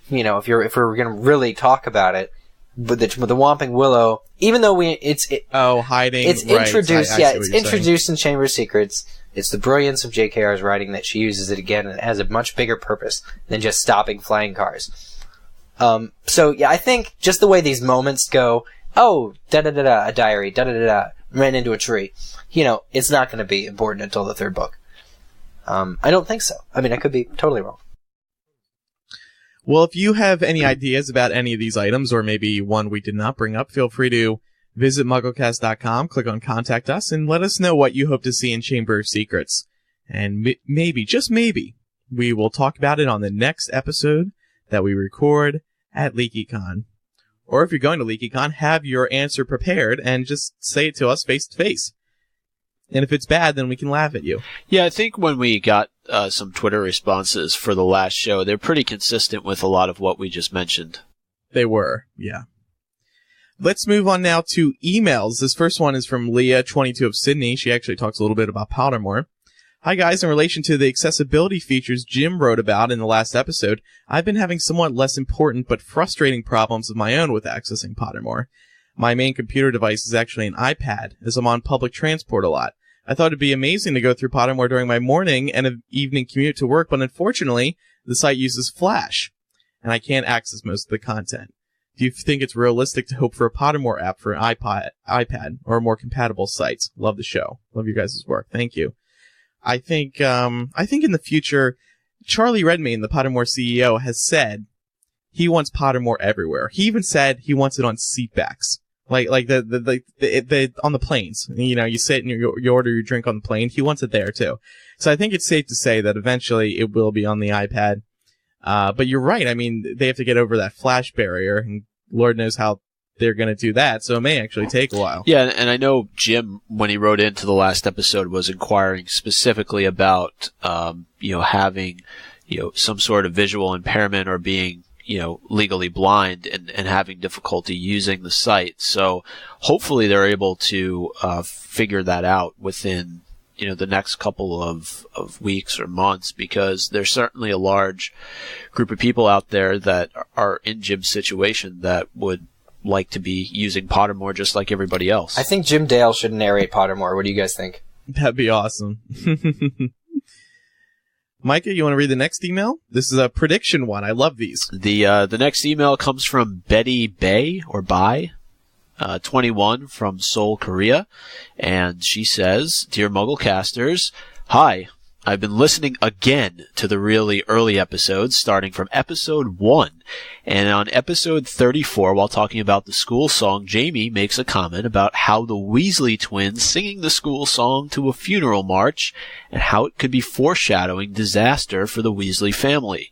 we're going to really talk about it, but the Whomping Willow, even though hiding. It's right. introduced. I It's introduced in Chamber of Secrets. It's the brilliance of J.K.R.'s writing that she uses it again, and it has a much bigger purpose than just stopping flying cars. I think just the way these moments go. Oh, da-da-da-da, a diary, da-da-da-da, ran into a tree. It's not going to be important until the third book. I don't think so. I could be totally wrong. Well, if you have any ideas about any of these items, or maybe one we did not bring up, feel free to visit MuggleCast.com, click on Contact Us, and let us know what you hope to see in Chamber of Secrets. And maybe, just maybe, we will talk about it on the next episode that we record at LeakyCon. Or if you're going to LeakyCon, have your answer prepared and just say it to us face to face. And if it's bad, then we can laugh at you. Yeah, I think when we got some Twitter responses for the last show, they're pretty consistent with a lot of what we just mentioned. They were, yeah. Let's move on now to emails. This first one is from Leah, 22 of Sydney. She actually talks a little bit about Pottermore. Hi guys, in relation to the accessibility features Jim wrote about in the last episode, I've been having somewhat less important but frustrating problems of my own with accessing Pottermore. My main computer device is actually an iPad, as I'm on public transport a lot. I thought it'd be amazing to go through Pottermore during my morning and evening commute to work, but unfortunately, the site uses Flash, and I can't access most of the content. Do you think it's realistic to hope for a Pottermore app for an iPad, or more compatible sites? Love the show. Love your guys' work. Thank you. I think in the future, Charlie Redmayne, the Pottermore CEO, has said he wants Pottermore everywhere. He even said he wants it on seatbacks. Like the on the planes. You know, you sit and you order your drink on the plane. He wants it there too. So I think it's safe to say that eventually it will be on the iPad. But you're right. I mean, they have to get over that flash barrier, and Lord knows how they're going to do that. So it may actually take a while. Yeah, and I know Jim, when he wrote into the last episode, was inquiring specifically about, having, some sort of visual impairment or being, legally blind and having difficulty using the site. So hopefully they're able to figure that out within, the next couple of weeks or months, because there's certainly a large group of people out there that are in Jim's situation that would like to be using Pottermore just like everybody else. I think Jim Dale should narrate Pottermore. What do you guys think? That'd be awesome. Micah, you want to read the next email? This is a prediction one. I love these. The next email comes from Betty Bay, or Bai, 21, from Seoul, Korea. And she says, "Dear MuggleCasters, hi. I've been listening again to the really early episodes, starting from episode 1. And on episode 34, while talking about the school song, Jamie makes a comment about how the Weasley twins singing the school song to a funeral march and how it could be foreshadowing disaster for the Weasley family.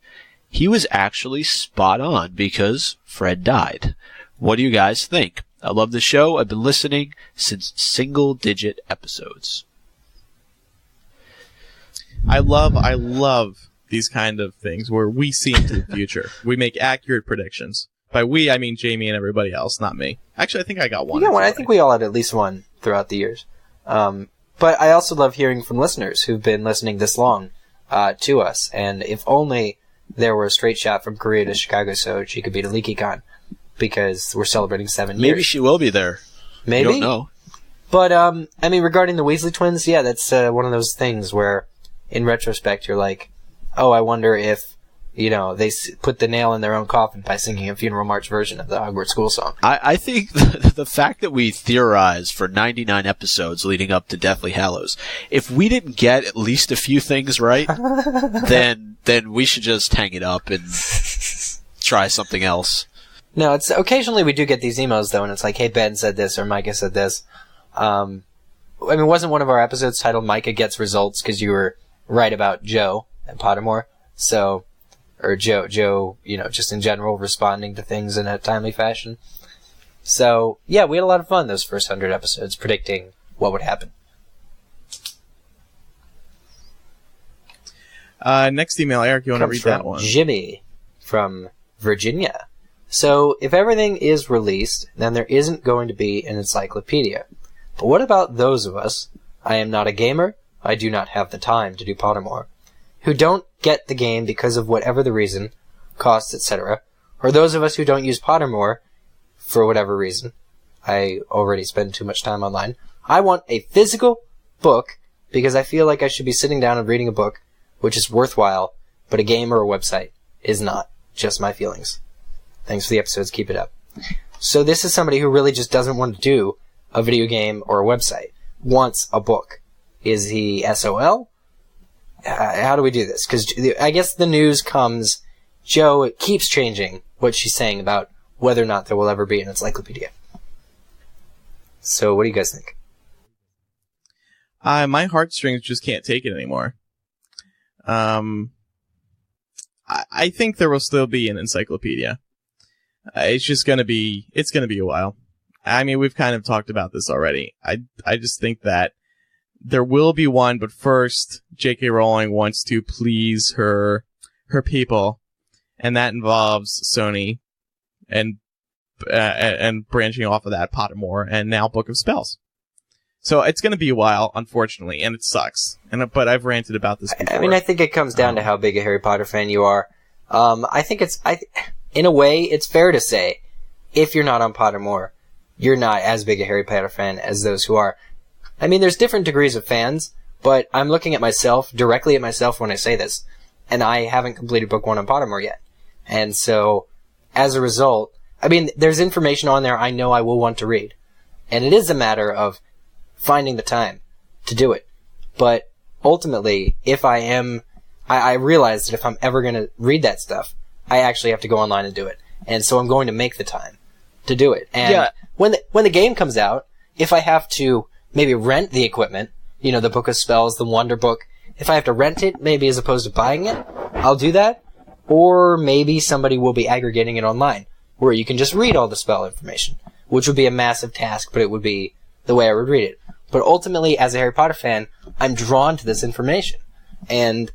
He was actually spot on because Fred died. What do you guys think? I love the show. I've been listening since single-digit episodes." I love these kind of things where we see into the future. We make accurate predictions. By we, I mean Jamie and everybody else, not me. Actually, I think I got one. You got one. I think we all had at least one throughout the years. But I also love hearing from listeners who've been listening this long to us. And if only there were a straight shot from Korea to Chicago so she could be to LeakyCon, because we're celebrating 7 years. Maybe she will be there. Maybe. You don't know. But, I mean, regarding the Weasley twins, yeah, that's one of those things where, in retrospect, you're like, oh, I wonder if, they put the nail in their own coffin by singing a funeral march version of the Hogwarts school song. I think the fact that we theorized for 99 episodes leading up to Deathly Hallows, if we didn't get at least a few things right, then we should just hang it up and try something else. No, it's occasionally we do get these emails, though, and it's like, hey, Ben said this, or Micah said this. Wasn't one of our episodes titled Micah Gets Results because you were right about Joe at Pottermore? So, or Joe, just in general, responding to things in a timely fashion. So, yeah, we had a lot of fun those first 100 episodes predicting what would happen. Next email, Eric, you want to read that one? Jimmy from Virginia. So, if everything is released, then there isn't going to be an encyclopedia. But what about those of us, I am not a gamer, I do not have the time to do Pottermore, who don't get the game because of whatever the reason, costs, etc., or those of us who don't use Pottermore for whatever reason, I already spend too much time online, I want a physical book because I feel like I should be sitting down and reading a book, which is worthwhile, but a game or a website is not. Just my feelings. Thanks for the episodes, keep it up. So this is somebody who really just doesn't want to do a video game or a website, wants a book. Is he SOL? How do we do this? Because I guess the news comes, Joe, it keeps changing what she's saying about whether or not there will ever be an encyclopedia. So what do you guys think? My heartstrings just can't take it anymore. I think there will still be an encyclopedia. It's going to be a while. I mean, we've kind of talked about this already. I just think that there will be one, but first, J.K. Rowling wants to please her people, and that involves Sony and branching off of that, Pottermore, and now Book of Spells. So it's going to be a while, unfortunately, and it sucks. But I've ranted about this before. I mean, I think it comes down to how big a Harry Potter fan you are. I think in a way, it's fair to say, if you're not on Pottermore, you're not as big a Harry Potter fan as those who are. I mean, there's different degrees of fans, but I'm looking at myself, directly at myself when I say this, and I haven't completed book 1 on Pottermore yet. And so, as a result, I mean, there's information on there I know I will want to read. And it is a matter of finding the time to do it. But ultimately, if I realize that if I'm ever going to read that stuff, I actually have to go online and do it. And so I'm going to make the time. to do it. And when the game comes out, if I have to maybe rent the equipment, the Book of Spells, the Wonder Book, if I have to rent it, maybe as opposed to buying it, I'll do that. Or maybe somebody will be aggregating it online, where you can just read all the spell information, which would be a massive task, but it would be the way I would read it. But ultimately, as a Harry Potter fan, I'm drawn to this information. And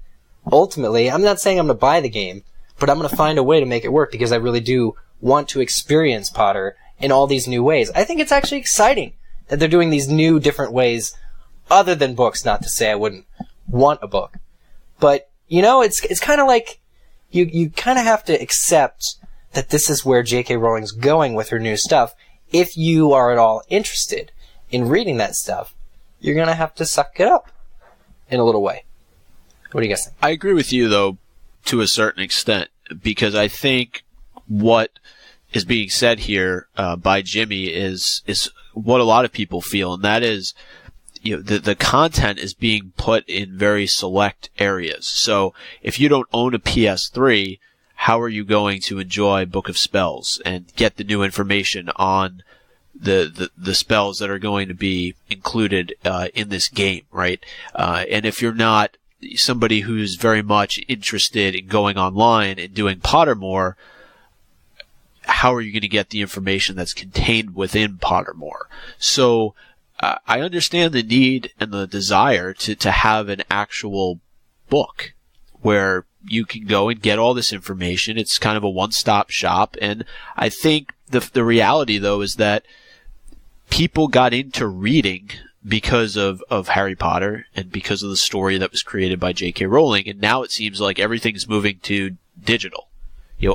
ultimately, I'm not saying I'm going to buy the game, but I'm going to find a way to make it work because I really do want to experience Potter in all these new ways. I think it's actually exciting that they're doing these new, different ways other than books, not to say I wouldn't want a book. But, it's kind of like you kind of have to accept that this is where J.K. Rowling's going with her new stuff. If you are at all interested in reading that stuff, you're going to have to suck it up in a little way. What do you guys think? I agree with you, though, to a certain extent, because I think what is being said here by Jimmy is what a lot of people feel, and that is, the content is being put in very select areas. So if you don't own a PS3, how are you going to enjoy Book of Spells and get the new information on the spells that are going to be included in this game, right? And if you're not somebody who's very much interested in going online and doing Pottermore, how are you going to get the information that's contained within Pottermore? So I understand the need and the desire to have an actual book where you can go and get all this information. It's kind of a one-stop shop. And I think the reality, though, is that people got into reading because of Harry Potter and because of the story that was created by J.K. Rowling. And now it seems like everything's moving to digital.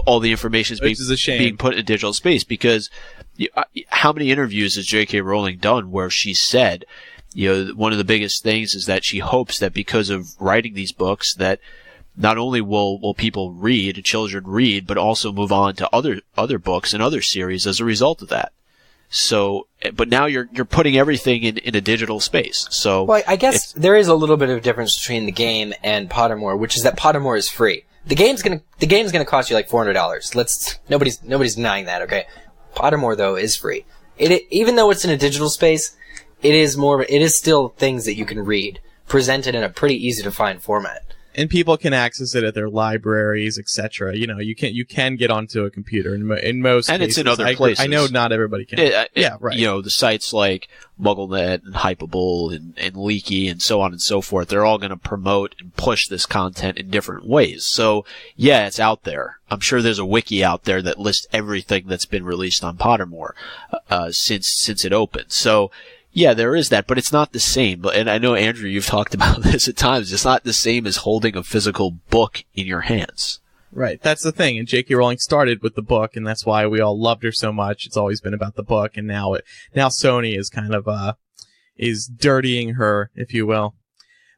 All the information is being put in digital space because how many interviews has J.K. Rowling done where she said, one of the biggest things is that she hopes that because of writing these books that not only will people read, children read, but also move on to other books and other series as a result of that. So, but now you're putting everything in a digital space. So, well, I guess there is a little bit of difference between the game and Pottermore, which is that Pottermore is free. The game's gonna cost you like $400. Nobody's denying that. Okay, Pottermore though is free. Even though it's in a digital space, it is still things that you can read, presented in a pretty easy to find format. And people can access it at their libraries, etc. You can get onto a computer in most and cases. It's in other places. I know not everybody can. Yeah, right. The sites like MuggleNet and Hypable and Leaky and so on and so forth, they're all going to promote and push this content in different ways. So, yeah, it's out there. I'm sure there's a wiki out there that lists everything that's been released on Pottermore since it opened. So, yeah, there is that, but it's not the same. And I know, Andrew, you've talked about this at times. It's not the same as holding a physical book in your hands. Right, that's the thing. And J.K. Rowling started with the book, and that's why we all loved her so much. It's always been about the book, and now Sony is kind of is dirtying her, if you will.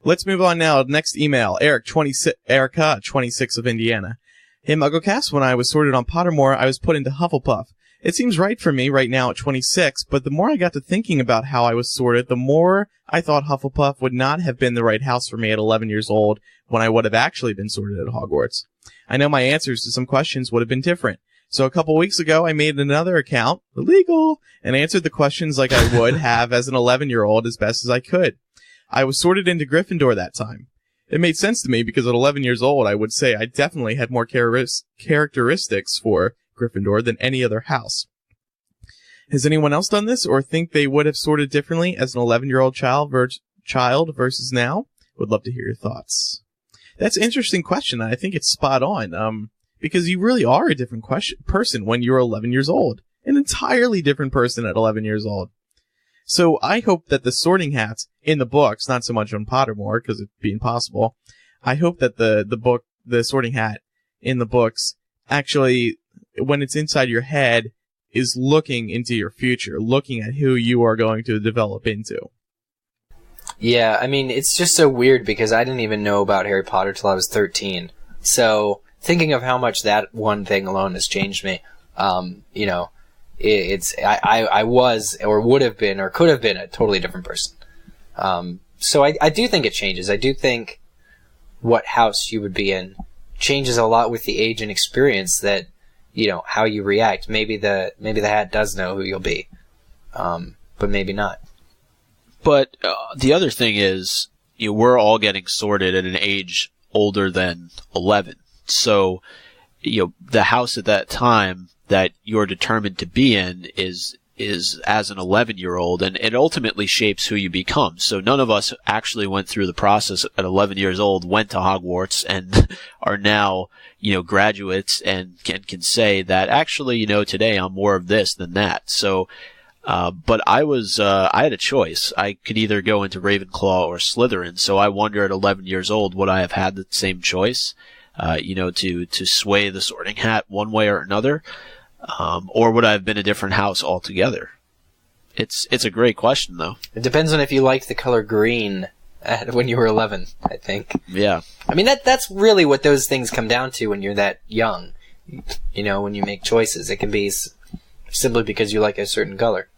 Let's move on now. Next email, Erica, 26 of Indiana. Hey, MuggleCast, when I was sorted on Pottermore, I was put into Hufflepuff. It seems right for me right now at 26, but the more I got to thinking about how I was sorted, the more I thought Hufflepuff would not have been the right house for me at 11 years old when I would have actually been sorted at Hogwarts. I know my answers to some questions would have been different. So a couple weeks ago, I made another account, illegal, and answered the questions like I would have as an 11-year-old as best as I could. I was sorted into Gryffindor that time. It made sense to me because at 11 years old, I would say I definitely had more characteristics for Gryffindor than any other house. Has anyone else done this or think they would have sorted differently as an 11-year-old child versus now? Would love to hear your thoughts. That's an interesting question. I think it's spot on, because you really are a different person when you're 11 years old. An entirely different person at 11 years old. So I hope that the sorting hats in the books, not so much on Pottermore because it'd be impossible, I hope that the sorting hat in the books actually, when it's inside your head, is looking into your future, looking at who you are going to develop into. Yeah, I mean, it's just so weird because I didn't even know about Harry Potter till I was 13. So, thinking of how much that one thing alone has changed me, I was, or would have been, or could have been a totally different person. So I do think it changes. I do think what house you would be in changes a lot with the age and experience that how you react. Maybe the hat does know who you'll be, but maybe not. But the other thing is, we're all getting sorted at an age older than 11. So, the house at that time that you're determined to be in is as an 11-year-old, and it ultimately shapes who you become. So none of us actually went through the process at 11 years old, went to Hogwarts, and are now, graduates and can say that actually, today I'm more of this than that. So, but I had a choice. I could either go into Ravenclaw or Slytherin. So I wonder at 11 years old, would I have had the same choice, to sway the Sorting Hat one way or another? Or would I have been a different house altogether? It's a great question, though. It depends on if you liked the color green when you were 11, I think. Yeah. I mean, that's really what those things come down to when you're that young. When you make choices, it can be simply because you like a certain color.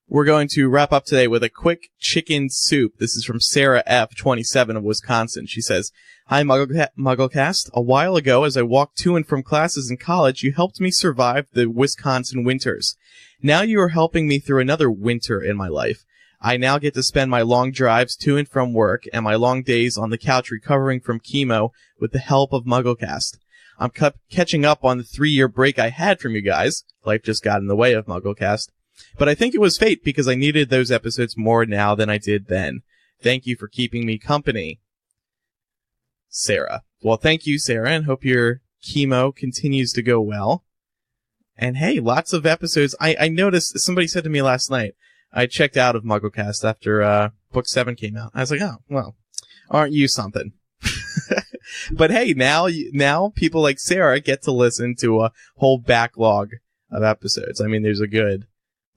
We're going to wrap up today with a quick chicken soup. This is from Sarah F., 27 of Wisconsin. She says, "Hi, MuggleCast. A while ago, as I walked to and from classes in college, you helped me survive the Wisconsin winters. Now you are helping me through another winter in my life. I now get to spend my long drives to and from work and my long days on the couch recovering from chemo with the help of MuggleCast. I'm catching up on the 3-year break I had from you guys. Life just got in the way of MuggleCast. But I think it was fate because I needed those episodes more now than I did then. Thank you for keeping me company." Sarah. Well, thank you, Sarah, and hope your chemo continues to go well. And hey, lots of episodes. I noticed, somebody said to me last night, I checked out of MuggleCast after Book 7 came out. I was like, oh, well, aren't you something? But hey, now people like Sarah get to listen to a whole backlog of episodes. I mean, there's a good,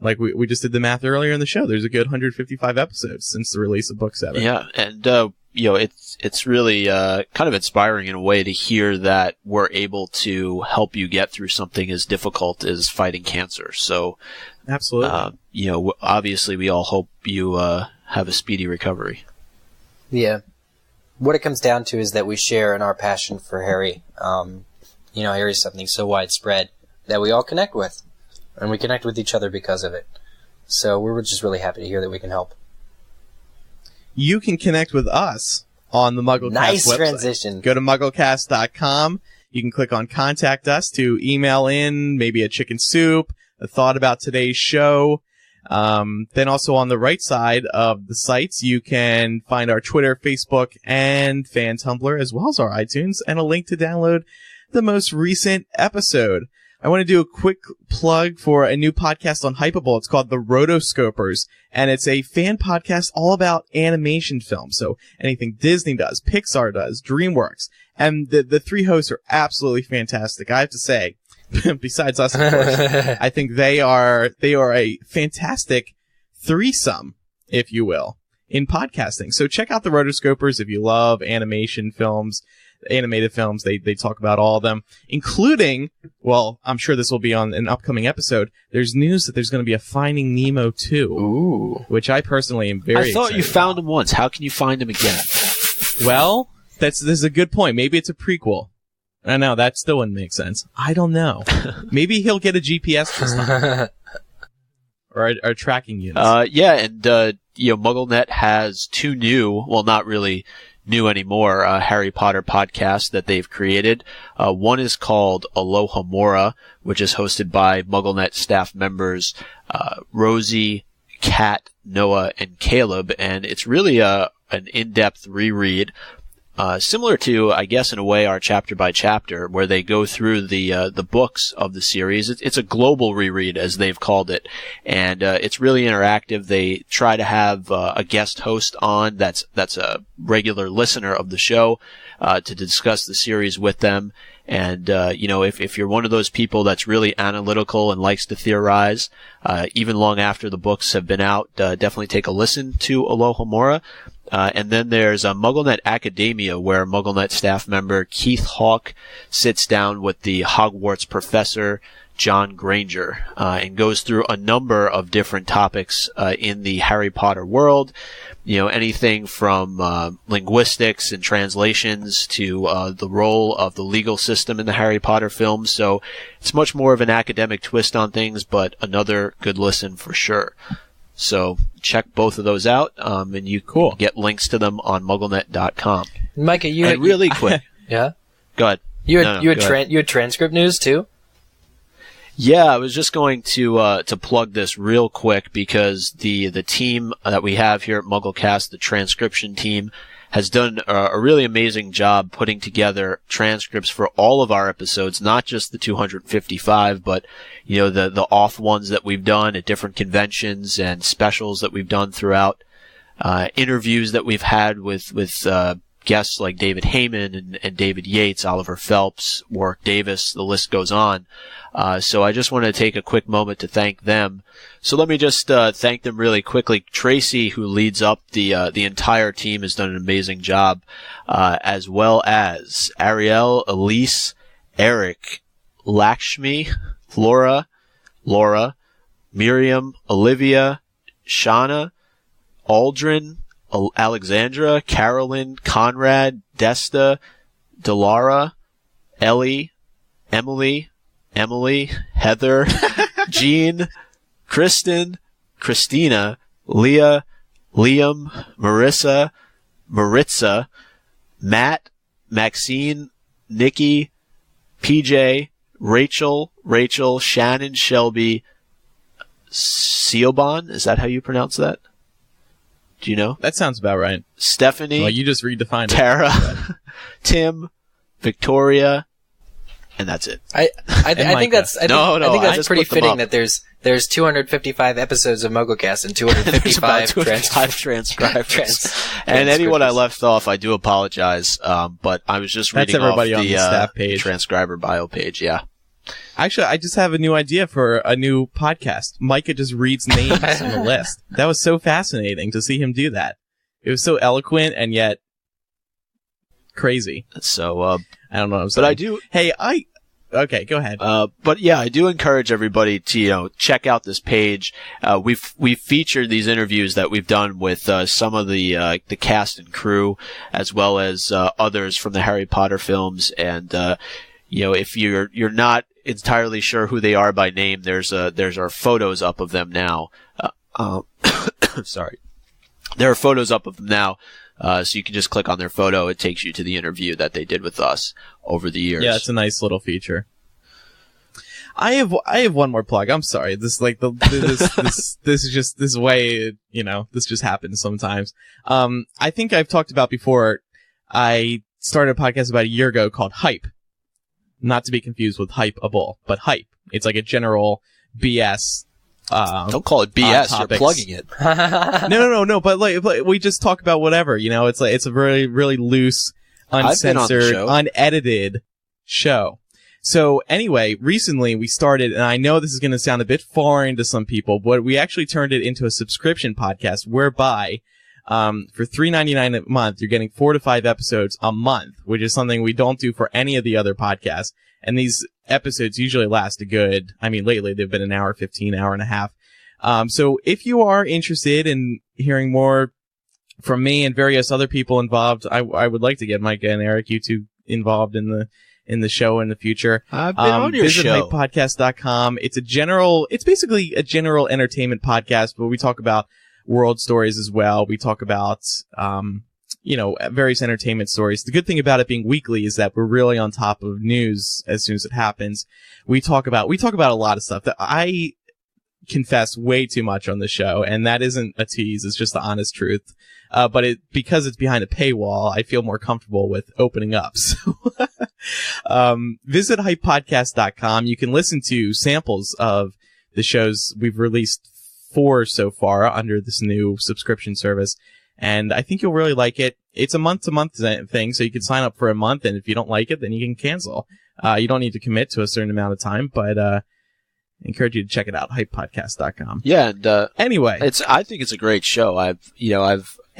like we just did the math earlier in the show, there's a good 155 episodes since the release of Book 7. Yeah, and it's really kind of inspiring in a way to hear that we're able to help you get through something as difficult as fighting cancer. So, absolutely, obviously we all hope you have a speedy recovery. Yeah. What it comes down to is that we share in our passion for Harry. Harry's something so widespread that we all connect with, and we connect with each other because of it. So we're just really happy to hear that we can help. You can connect with us on the MuggleCast nice website. Transition. Go to MuggleCast.com. You can click on Contact Us to email in maybe a chicken soup, a thought about today's show. Then also on the right side of the sites, you can find our Twitter, Facebook, and fan Tumblr, as well as our iTunes, and a link to download the most recent episode. I want to do a quick plug for a new podcast on Hypable. It's called The Rotoscopers, and it's a fan podcast all about animation films. So anything Disney does, Pixar does, DreamWorks, and the three hosts are absolutely fantastic. I have to say, besides us, of course, I think they are a fantastic threesome, if you will, in podcasting. So check out The Rotoscopers if you love animated films. They talk about all of them, including, well, I'm sure this will be on an upcoming episode. There's news that there's going to be a Finding Nemo 2. Ooh. Which I personally am very excited I thought you found him once. How can you find him again? Well, this is a good point. Maybe it's a prequel. I know, that still wouldn't make sense. I don't know. Maybe he'll get a GPS this time. Or a tracking unit. And MuggleNet has two new, well, not really new anymore, Harry Potter podcasts that they've created. One is called Aloha Mora, which is hosted by MuggleNet staff members Rosie, Kat, Noah, and Caleb, and it's really an in-depth reread. Similar to, I guess, in a way, our chapter by chapter, where they go through the books of the series. It's a global reread, as they've called it, and it's really interactive. They try to have a guest host on that's a regular listener of the show to discuss the series with them. And if you're one of those people that's really analytical and likes to theorize, even long after the books have been out, definitely take a listen to Aloha Mora. And then there's a MuggleNet Academia, where MuggleNet staff member Keith Hawk sits down with the Hogwarts professor John Granger, and goes through a number of different topics in the Harry Potter world. Anything from linguistics and translations to the role of the legal system in the Harry Potter films. So it's much more of an academic twist on things, but another good listen for sure. So check both of those out, and you can get links to them on MuggleNet.com. Micah, really quick. Yeah? Go ahead. You had transcript news too? Yeah, I was just going to plug this real quick because the team that we have here at MuggleCast, the transcription team, has done a really amazing job putting together transcripts for all of our episodes, not just the 255, but the off ones that we've done at different conventions and specials that we've done throughout, interviews that we've had with guests like David Heyman and David Yates, Oliver Phelps, Warwick Davis, the list goes on. So I just want to take a quick moment to thank them. So let me just thank them really quickly. Tracy, who leads up the entire team, has done an amazing job, as well as Ariel, Elise, Eric, Lakshmi, Laura, Miriam, Olivia, Shauna, Aldrin, Alexandra, Carolyn, Conrad, Desta, Delara, Ellie, Emily, Heather, Jean, Kristen, Christina, Leah, Liam, Maritza, Matt, Maxine, Nikki, PJ, Rachel, Shannon, Shelby, Siobhan, is that how you pronounce that? Do you know? That sounds about right. Stephanie. Well, you just redefined Tara, Tim, Victoria, and that's it. I think that's pretty fitting that there's 255 episodes of MuggleCast and 255 transcribers. And anyone I left off, I do apologize. But I was just reading off on the staff page. Transcriber bio page. Yeah. Actually, I just have a new idea for a new podcast. Micah just reads names from the list. That was so fascinating to see him do that. It was so eloquent and yet crazy. So, I don't know what I'm saying. But I do. Hey, okay, go ahead. But yeah, I do encourage everybody to, check out this page. We've featured these interviews that we've done with, some of the cast and crew, as well as, others from the Harry Potter films. And, if you're not entirely sure who they are by name, there's our photos up of them now. Sorry. There are photos up of them now. So you can just click on their photo. It takes you to the interview that they did with us over the years. Yeah, it's a nice little feature. I have one more plug. I'm sorry. This is way, this just happens sometimes. I think I've talked about before. I started a podcast about a year ago called Hype. Not to be confused with Hypeable, but Hype. It's like a general BS. Don't call it BS. You're plugging it. No. But like we just talk about whatever. It's like it's a very really loose, uncensored, unedited show. So anyway, recently we started, and I know this is going to sound a bit foreign to some people, but we actually turned it into a subscription podcast whereby, for $3.99 a month, you're getting 4 to 5 episodes a month, which is something we don't do for any of the other podcasts. And these episodes usually last lately they've been an hour 15, hour and a half. So if you are interested in hearing more from me and various other people involved, I would like to get Micah and Eric, you two, involved in the show in the future. I've been on your show. Visit hypepodcast.com. It's basically a general entertainment podcast, but we talk about world stories as well. We talk about, various entertainment stories. The good thing about it being weekly is that we're really on top of news as soon as it happens. We talk about a lot of stuff that I confess way too much on the show, and that isn't a tease. It's just the honest truth. But because it's behind a paywall, I feel more comfortable with opening up. So, visit hypepodcast.com. You can listen to samples of the shows we've released 4 so far under this new subscription service. And I think you'll really like it. It's a month-to-month thing, so you can sign up for a month, and if you don't like it, then you can cancel. You don't need to commit to a certain amount of time, but I encourage you to check it out, hypepodcast.com. Yeah, and anyway, I think it's a great show. Hey,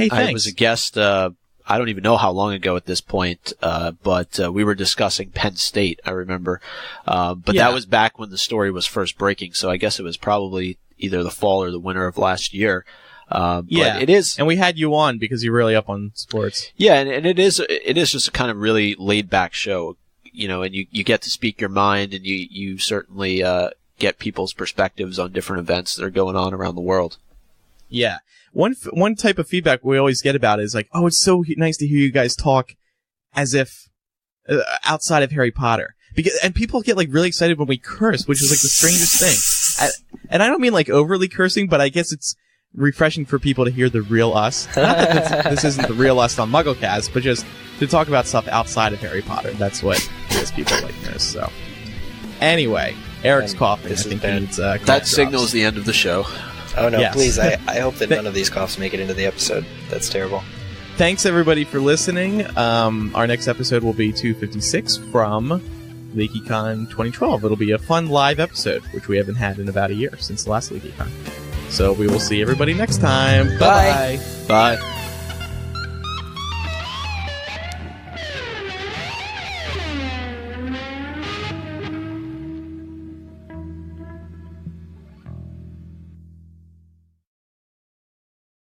thanks. I was a guest a I don't even know how long ago at this point, but we were discussing Penn State, I remember. But that was back when the story was first breaking, so I guess it was probably either the fall or the winter of last year. But it is. And we had you on because you're really up on sports. Yeah, and it is just a kind of really laid back show, and you get to speak your mind, and you certainly, get people's perspectives on different events that are going on around the world. Yeah. One type of feedback we always get about is like, oh, it's so nice to hear you guys talk as if outside of Harry Potter. And people get like really excited when we curse, which is like the strangest thing. And I don't mean like overly cursing, but I guess it's refreshing for people to hear the real us. Not that this isn't the real us on MuggleCast, but just to talk about stuff outside of Harry Potter. That's what gets people like this. So anyway, Eric's coughing. I think he needs that signals the end of the show. Oh no, yes. Please, I hope that none of these coughs make it into the episode. That's terrible. Thanks everybody for listening. Our next episode will be 256 from LeakyCon 2012. It'll be a fun live episode, which we haven't had in about a year since the last LeakyCon. So we will see everybody next time. Bye. Bye.